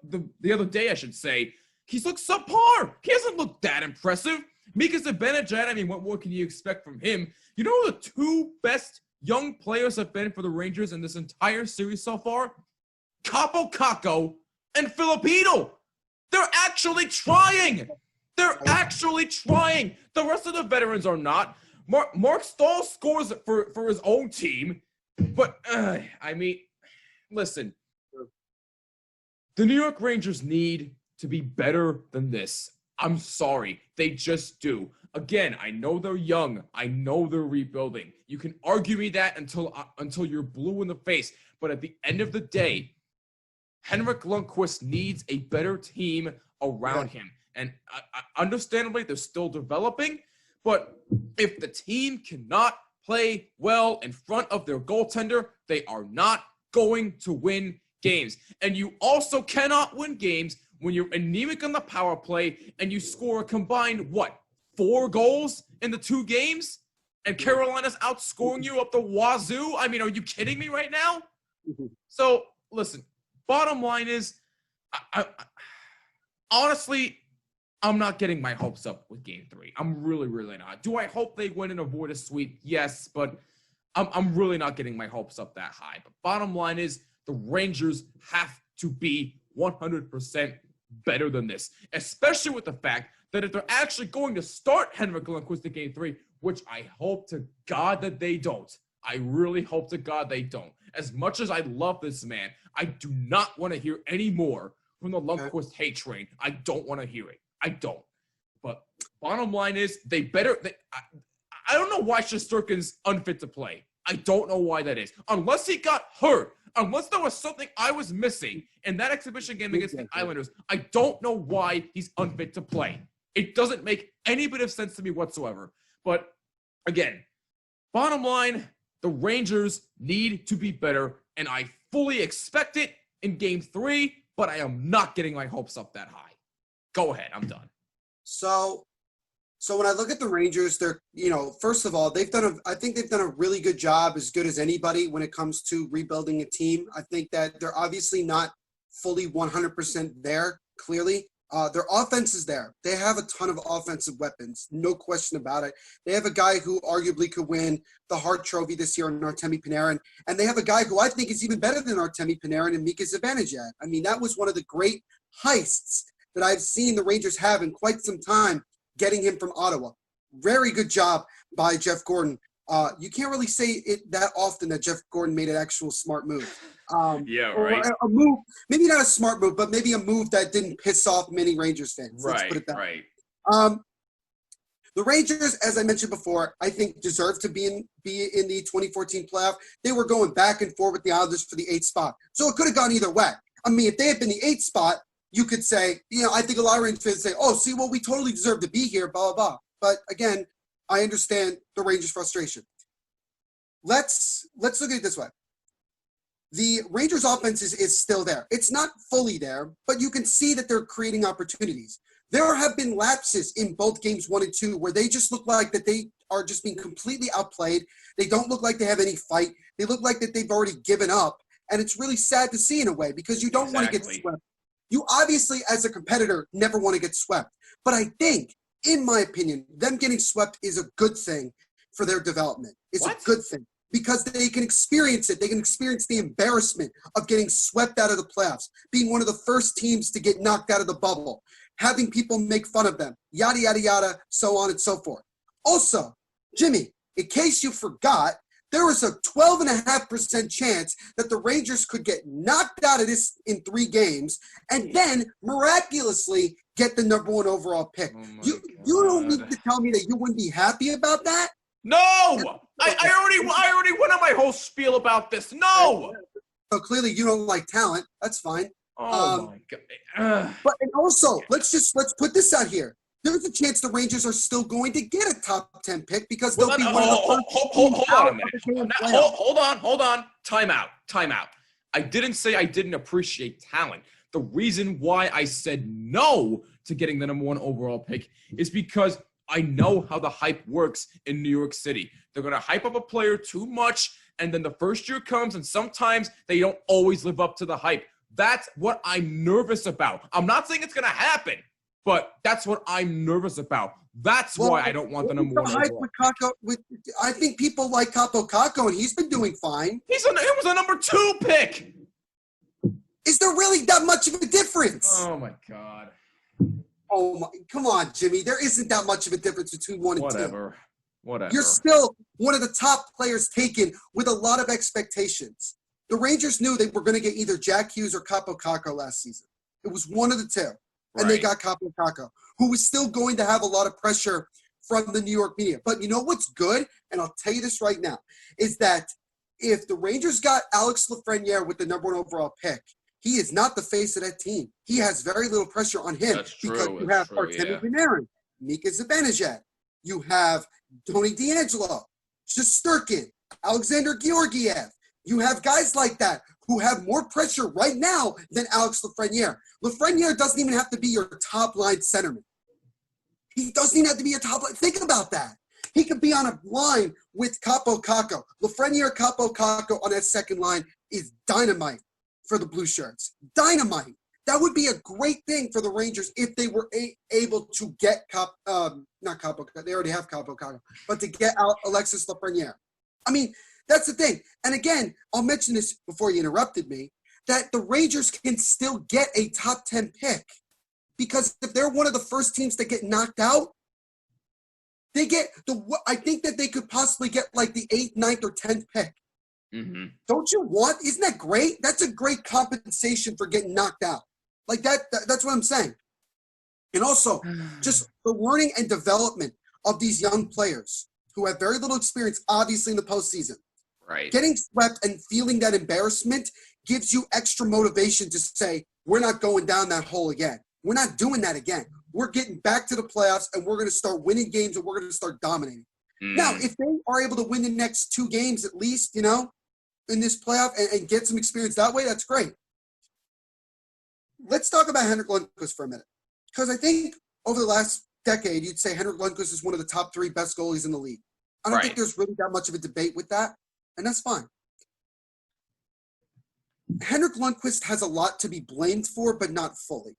the other day, I should say, he's looked subpar. He hasn't looked that impressive. Mika Zibanejad, I mean, what more can you expect from him? You know who the 2 best young players have been for the Rangers in this entire series so far? Capo Caco and Filipino. They're actually trying. The rest of the veterans are not. Mark Stahl scores for his own team. But, I mean, listen. The New York Rangers need to be better than this. I'm sorry. They just do. Again, I know they're young. I know they're rebuilding. You can argue me that until you're blue in the face. But at the end of the day, Henrik Lundqvist needs a better team around him. And understandably, they're still developing. But if the team cannot play well in front of their goaltender, they are not going to win games. And you also cannot win games when you're anemic on the power play and you score a combined, 4 goals in the 2 games? And Carolina's outscoring you up the wazoo? I mean, are you kidding me right now? So, listen, bottom line is, honestly, I'm not getting my hopes up with Game 3. I'm really, really not. Do I hope they win and avoid a sweep? Yes, but I'm really not getting my hopes up that high. But bottom line is, the Rangers have to be 100% better than this, especially with the fact that if they're actually going to start Henrik Lundqvist in Game 3, which I hope to God that they don't. I really hope to God they don't. As much as I love this man, I do not want to hear any more from the Lundqvist hate train. I don't want to hear it. I don't. But bottom line is, I don't know why Shesterkin's unfit to play. I don't know why that is. Unless he got hurt, unless there was something I was missing in that exhibition game against the Islanders, I don't know why he's unfit to play. It doesn't make any bit of sense to me whatsoever. But again, bottom line, the Rangers need to be better, and I fully expect it in Game 3, but I am not getting my hopes up that high. Go ahead. I'm done. So when I look at the Rangers, they're, first of all, I think they've done a really good job, as good as anybody when it comes to rebuilding a team. I think that they're obviously not fully 100% there, clearly. Their offense is there. They have a ton of offensive weapons, no question about it. They have a guy who arguably could win the Hart Trophy this year in Artemi Panarin, and they have a guy who I think is even better than Artemi Panarin and Mika Zibanejad. I mean, that was one of the great heists that I've seen the Rangers have in quite some time, getting him from Ottawa. Very good job by Jeff Gordon. You can't really say it that often that Jeff Gordon made an actual smart move. Yeah, right. A move, maybe not a smart move, but maybe a move that didn't piss off many Rangers fans. Let's put it that way. The Rangers, as I mentioned before, I think deserve to be in the 2014 playoff. They were going back and forth with the Islanders for the 8th spot. So it could have gone either way. I mean, if they had been the 8th spot, you could say, I think a lot of Rangers fans say, oh, see, well, we totally deserve to be here, blah, blah, blah. But again, I understand the Rangers' frustration. Let's look at it this way. The Rangers' offense is still there. It's not fully there, but you can see that they're creating opportunities. There have been lapses in both games 1 and 2 where they just look like that they are just being completely outplayed. They don't look like they have any fight. They look like that they've already given up. And it's really sad to see in a way, because you don't want to get swept. You obviously, as a competitor, never want to get swept. But I think, in my opinion, them getting swept is a good thing for their development. It's a good thing because they can experience it. They can experience the embarrassment of getting swept out of the playoffs, being one of the first teams to get knocked out of the bubble, having people make fun of them, yada, yada, yada, so on and so forth. Also, Jimmy, in case you forgot, there was a 12.5% chance that the Rangers could get knocked out of this in 3 games and then miraculously get the number 1 overall pick. You don't need to tell me that you wouldn't be happy about that. No! I already went on my whole spiel about this. No! So clearly you don't like talent. That's fine. Oh my God. But and also, let's put this out here. There's a chance the Rangers are still going to get a top 10 pick because they'll be one of the first. Hold on a minute. Hold on. Time out. I didn't say I didn't appreciate talent. The reason why I said no to getting the number 1 overall pick is because I know how the hype works in New York City. They're going to hype up a player too much, and then the first year comes, and sometimes they don't always live up to the hype. That's what I'm nervous about. I'm not saying it's going to happen, but that's what I'm nervous about. That's why I don't want the number 1 overall. I think people like Capo Caco, and he's been doing fine. It was a number 2 pick. Is there really that much of a difference? Oh, my God. Oh, my. Come on, Jimmy. There isn't that much of a difference between 1 and 2. Whatever. You're still one of the top players taken with a lot of expectations. The Rangers knew they were going to get either Jack Hughes or Capo Caco last season. It was one of the two. And they got Capo Caco, who was still going to have a lot of pressure from the New York media. But you know what's good? And I'll tell you this right now, is that if the Rangers got Alex Lafreniere with the number 1 overall pick, he is not the face of that team. He has very little pressure on him because you have Artemi Panarin, Mika Zibanejad. You have Tony DeAngelo, Shesterkin, Alexander Georgiev. You have guys like that who have more pressure right now than Alex Lafreniere. Lafreniere doesn't even have to be your top-line centerman. He doesn't even have to be a top-line. Think about that. He could be on a line with Capo Caco. Lafreniere, Capo Caco on that second line is dynamite for the Blue Shirts. Dynamite. That would be a great thing for the Rangers if they were able to get not Capo, they already have Capo Caco, but to get out Alexis Lafreniere. I mean, that's the thing. And again, I'll mention this before you interrupted me, that the Rangers can still get a top 10 pick. because if they're one of the first teams that get knocked out, I think that they could possibly get like the 8th, 9th, or 10th pick. Mm-hmm. Don't you want? Isn't that great? That's a great compensation for getting knocked out. Like that's what I'm saying. And also, just the learning and development of these young players who have very little experience, obviously, in the postseason. Right. Getting swept and feeling that embarrassment gives you extra motivation to say, we're not going down that hole again. We're not doing that again. We're getting back to the playoffs, and we're going to start winning games, and we're going to start dominating. Now, if they are able to win the next 2 games at least, in this playoff and get some experience that way, that's great. Let's talk about Henrik Lundqvist for a minute. Because I think over the last decade, you'd say Henrik Lundqvist is one of the top 3 best goalies in the league. I don't think there's really that much of a debate with that, and that's fine. Henrik Lundqvist has a lot to be blamed for, but not fully.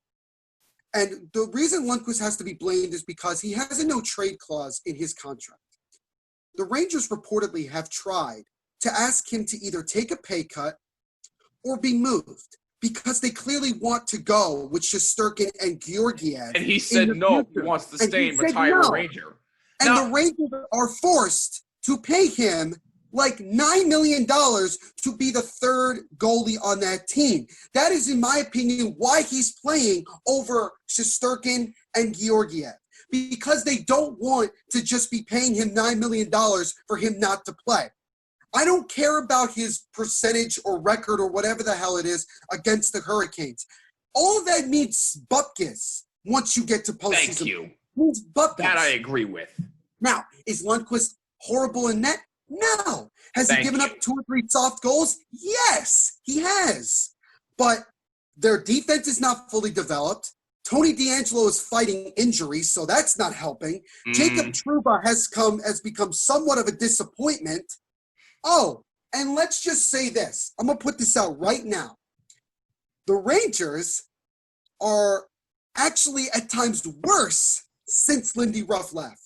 And the reason Lundqvist has to be blamed is because he has a no-trade clause in his contract. The Rangers reportedly have tried to ask him to either take a pay cut or be moved because they clearly want to go with Shesterkin and Georgiev. And he said no, he wants to stay and retire a Ranger. And the Rangers are forced to pay him like $9 million to be the 3rd goalie on that team. That is, in my opinion, why he's playing over Shesterkin and Georgiev. Because they don't want to just be paying him $9 million for him not to play. I don't care about his percentage or record or whatever the hell it is against the Hurricanes. All of that means bupkis once you get to postseason. Thank you. Means bupkis. That I agree with. Now, is Lundqvist horrible in net? No. Has he given up 2 or 3 soft goals? Yes, he has. But their defense is not fully developed. Tony DeAngelo is fighting injuries, so that's not helping. Jacob Trouba has become somewhat of a disappointment. Oh, and let's just say this. I'm going to put this out right now. The Rangers are actually at times worse since Lindy Ruff left.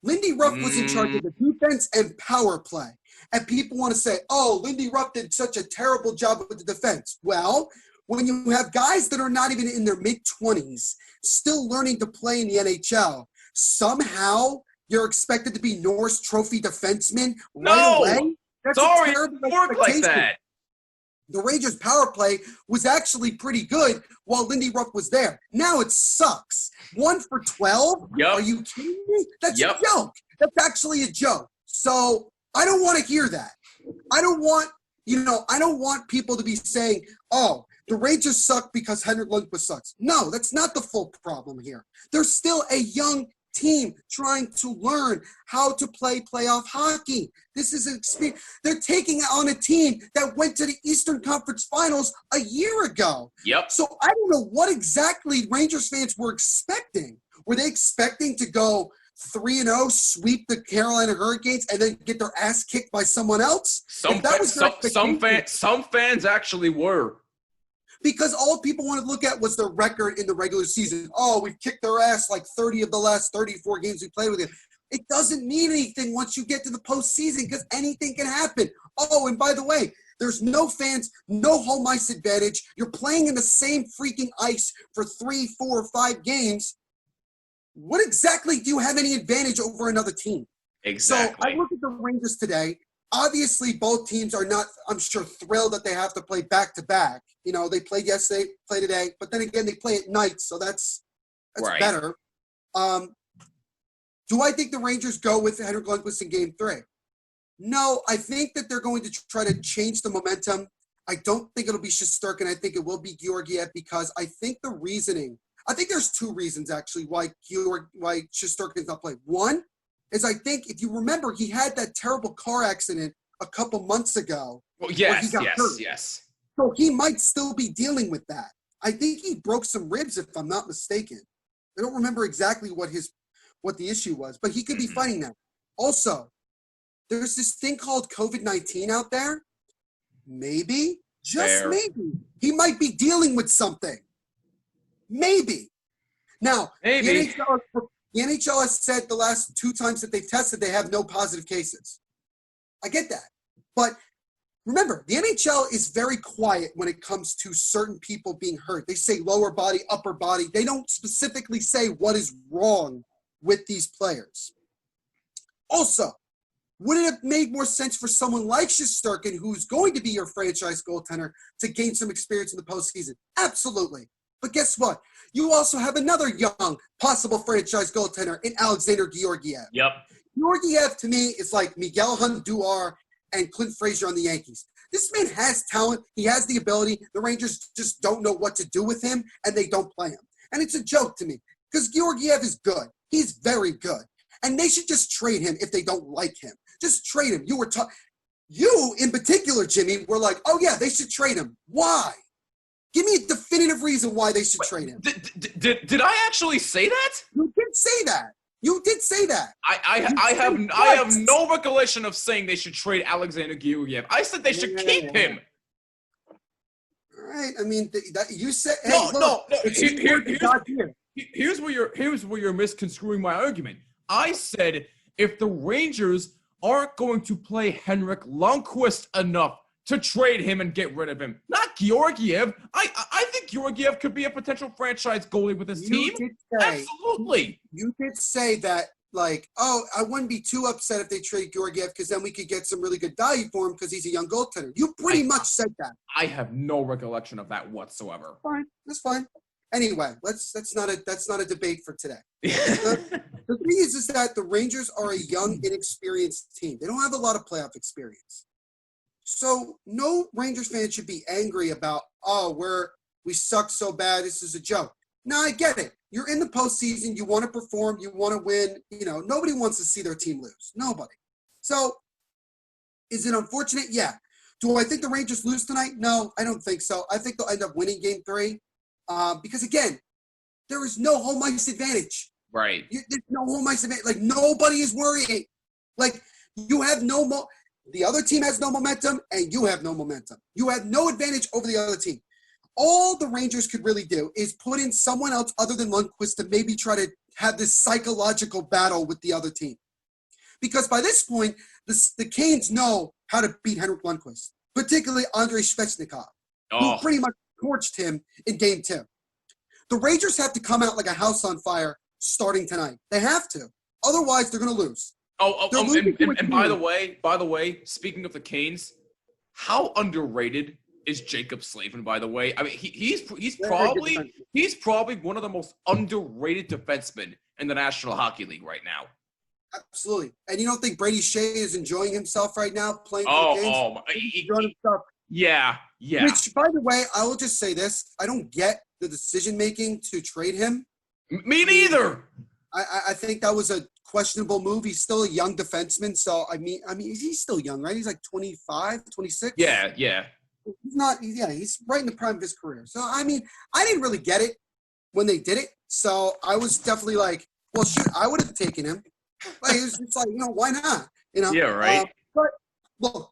Lindy Ruff was in charge of the defense and power play. And people want to say, oh, Lindy Ruff did such a terrible job with the defense. Well, when you have guys that are not even in their mid-20s still learning to play in the NHL, somehow you're expected to be Norris Trophy defensemen right away? That's a terrible work like that. The Rangers' power play was actually pretty good while Lindy Ruff was there. Now it sucks. 1 for 12? Yep. Are you kidding me? That's a joke. That's actually a joke. So I don't want to hear that. I don't want people to be saying, oh, the Rangers suck because Henrik Lundqvist sucks. No, that's not the full problem here. There's still a young team trying to learn how to play playoff hockey. This is an experience. They're taking on a team that went to the Eastern Conference Finals a year ago. Yep. So I don't know what exactly Rangers fans were expecting. Were they expecting to go 3-0, sweep the Carolina Hurricanes, and then get their ass kicked by someone else? Some fans actually were. Because all people wanted to look at was their record in the regular season. Oh, we've kicked their ass like 30 of the last 34 games we played with them. It doesn't mean anything once you get to the postseason because anything can happen. Oh, and by the way, there's no fans, no home ice advantage. You're playing in the same freaking ice for 3, 4, 5 games. What exactly do you have any advantage over another team? Exactly. So I look at the Rangers today. Obviously, both teams are not, I'm sure, thrilled that they have to play back-to-back. You know, they played yesterday, play today, but then again, they play at night, so that's right. Better. Do I think the Rangers go with Henrik Lundqvist in Game 3? No, I think that they're going to try to change the momentum. I don't think it'll be Shesterkin. I think it will be Georgiev because I think the reasoning – I think there's 2 reasons, actually, why Shesterkin's not playing. One is I think, if you remember, he had that terrible car accident a couple months ago. Well, yes. So he might still be dealing with that. I think he broke some ribs, if I'm not mistaken. I don't remember exactly what the issue was, but he could be fighting that. Also, there's this thing called COVID-19 out there. Maybe, just maybe, he might be dealing with something. Maybe. Now, the NHL has said the last 2 times that they've tested, they have no positive cases. I get that. But remember, the NHL is very quiet when it comes to certain people being hurt. They say lower body, upper body. They don't specifically say what is wrong with these players. Also, would it have made more sense for someone like Shesterkin, who's going to be your franchise goaltender, to gain some experience in the postseason? Absolutely. But guess what? You also have another young possible franchise goaltender in Alexander Georgiev. Yep. Georgiev, to me, is like Miguel Hunduar and Clint Frazier on the Yankees. This man has talent. He has the ability. The Rangers just don't know what to do with him, and they don't play him. And it's a joke to me because Georgiev is good. He's very good. And they should just trade him if they don't like him. Just trade him. You in particular, Jimmy, were like, oh, yeah, they should trade him. Why? Give me a definitive reason why they should trade him. Did I actually say that? You did say that. You did say that. I have no recollection of saying they should trade Alexander Georgiev. I said they should keep him. All right. I mean, you said. No. Here's where you're misconstruing my argument. I said if the Rangers aren't going to play Henrik Lundqvist enough to trade him and get rid of him, not Georgiev. I think Georgiev could be a potential franchise goalie with his team. Absolutely. You did say that, like, oh, I wouldn't be too upset if they trade Georgiev because then we could get some really good value for him because he's a young goaltender. You pretty much said that. I have no recollection of that whatsoever. Fine, that's fine. Anyway, that's not a debate for today. The thing is that the Rangers are a young, inexperienced team. They don't have a lot of playoff experience. So no Rangers fan should be angry about, we suck so bad, this is a joke. No, I get it. You're in the postseason. You want to perform. You want to win. Nobody wants to see their team lose. Nobody. So is it unfortunate? Yeah. Do I think the Rangers lose tonight? No, I don't think so. I think they'll end up winning game 3 because, again, there is no home ice advantage. Right. There's no home ice advantage. Like, nobody is worrying. Like, you have the other team has no momentum, and you have no momentum. You have no advantage over the other team. All the Rangers could really do is put in someone else other than Lundqvist to maybe try to have this psychological battle with the other team. Because by this point, the Canes know how to beat Henrik Lundqvist, particularly Andrei Svechnikov, who pretty much torched him in Game 2. The Rangers have to come out like a house on fire starting tonight. They have to. Otherwise, they're going to lose. And by the way, speaking of the Canes, how underrated is Jacob Slavin, by the way? I mean, he's probably one of the most underrated defensemen in the National Hockey League right now. Absolutely. And you don't think Brady Shea is enjoying himself right now playing for the Canes? He's enjoying himself. Yeah. Which, by the way, I will just say this. I don't get the decision-making to trade him. Me neither. I think that was a questionable move. He's still a young defenseman. So, I mean, he's still young, right? He's like 25, 26? Yeah. He's right in the prime of his career. So, I mean, I didn't really get it when they did it. So, I was definitely like, well, shoot, I would have taken him. Like, it's like, why not? Yeah, right. But, look,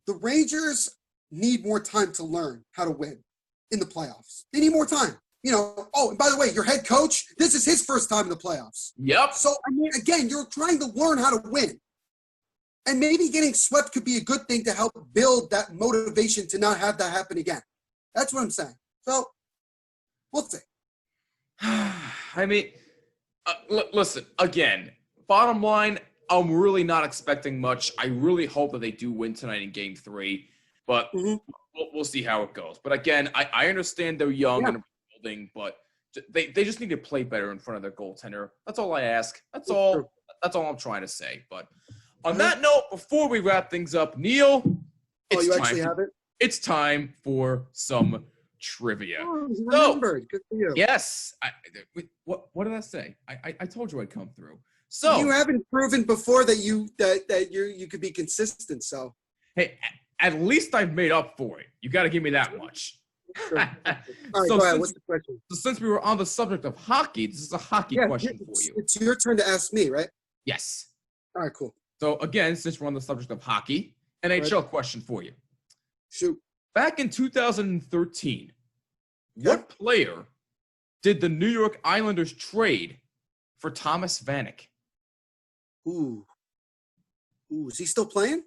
the Rangers need more time to learn how to win in the playoffs. They need more time. And by the way, your head coach, this is his first time in the playoffs. Yep. So, I mean, again, you're trying to learn how to win. And maybe getting swept could be a good thing to help build that motivation to not have that happen again. That's what I'm saying. So, we'll see. I mean, listen, again, bottom line, I'm really not expecting much. I really hope that they do win tonight in Game 3, but we'll see how it goes. But again, I understand they're young and building, but they just need to play better in front of their goaltender. That's all I ask. That's all I'm trying to say. But on that note, before we wrap things up, Neil, it's time for some trivia. Oh, you remembered. Good for you. Yes. What did I say? I told you I'd come through. So you haven't proven before that you could be consistent. So hey, at least I've made up for it. You got to give me that much. Sure. All right, go ahead. What's the question? So since we were on the subject of hockey, this is a hockey question for you. It's your turn to ask me, right? Yes. All right, cool. So again, since we're on the subject of hockey, NHL question for you. Shoot. Back in 2013, what player did the New York Islanders trade for Thomas Vanek? Ooh, is he still playing?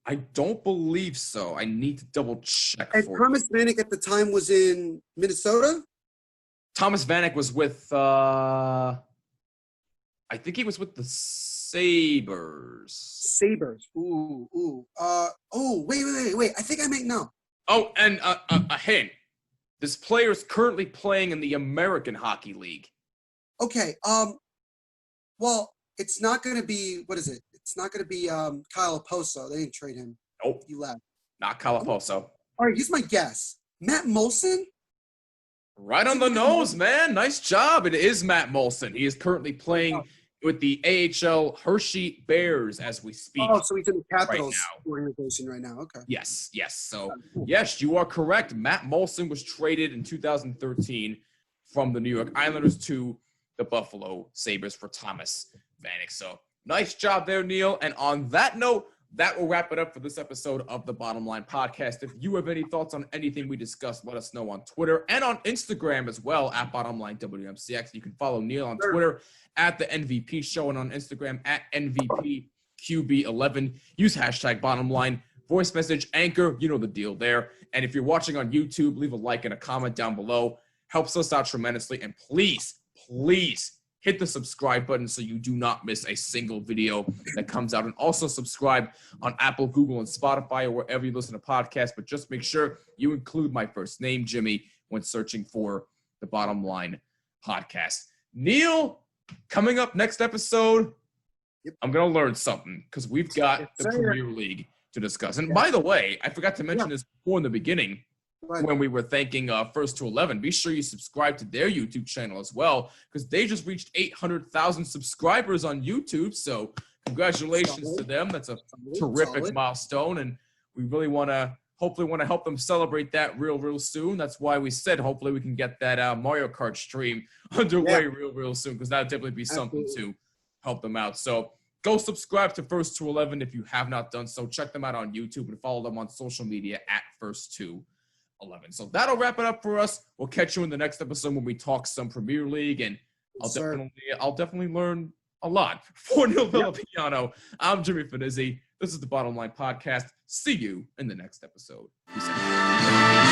I don't believe so. I need to double check And for Thomas Vanek at the time was in Minnesota? Thomas Vanek was with I think he was with the Sabres. Sabres. Ooh. Wait. I think I might know. Oh, and a hint. This player is currently playing in the American Hockey League. Okay. Well, it's not going to be, what is it? It's not going to be Kyle Oposo. They didn't trade him. Nope. He left. Not Calaposo. All right, here's my guess. Matt Molson? Right on the nose, man. Nice job. It is Matt Molson. He is currently playing with the AHL Hershey Bears as we speak. Oh, so he's in the Capitals right organization right now. Okay. Yes. So, yes, you are correct. Matt Molson was traded in 2013 from the New York Islanders to the Buffalo Sabres for Thomas Vanek. So, nice job there, Neil. And on that note, that will wrap it up for this episode of the Bottom Line Podcast. If you have any thoughts on anything we discussed, let us know on Twitter and on Instagram as well at BottomLineWMCX. You can follow Neil on Twitter at the NVP Show and on Instagram at NVPQB11. Use hashtag BottomLine. Voice message, Anchor, you know the deal there. And if you're watching on YouTube, leave a like and a comment down below. Helps us out tremendously. And please hit the subscribe button so you do not miss a single video that comes out. And also subscribe on Apple, Google, and Spotify or wherever you listen to podcasts. But just make sure you include my first name, Jimmy, when searching for the Bottom Line Podcast. Neil, coming up next episode, I'm going to learn something because we've got the Premier League to discuss. And by the way, I forgot to mention this before in the beginning. When we were thanking First to 11, be sure you subscribe to their YouTube channel as well because they just reached 800,000 subscribers on YouTube. So congratulations to them. That's a terrific milestone, and we really hopefully want to help them celebrate that real soon. That's why we said hopefully we can get that Mario Kart stream underway real soon because that would definitely be something to help them out. So go subscribe to First to 11 if you have not done so. Check them out on YouTube and follow them on social media at First to 11. So that'll wrap it up for us. We'll catch you in the next episode when we talk some Premier League, and I'll definitely learn a lot. For Neil Villapiano, I'm Jimmy Finizzi. This is the Bottom Line Podcast. See you in the next episode. Peace out.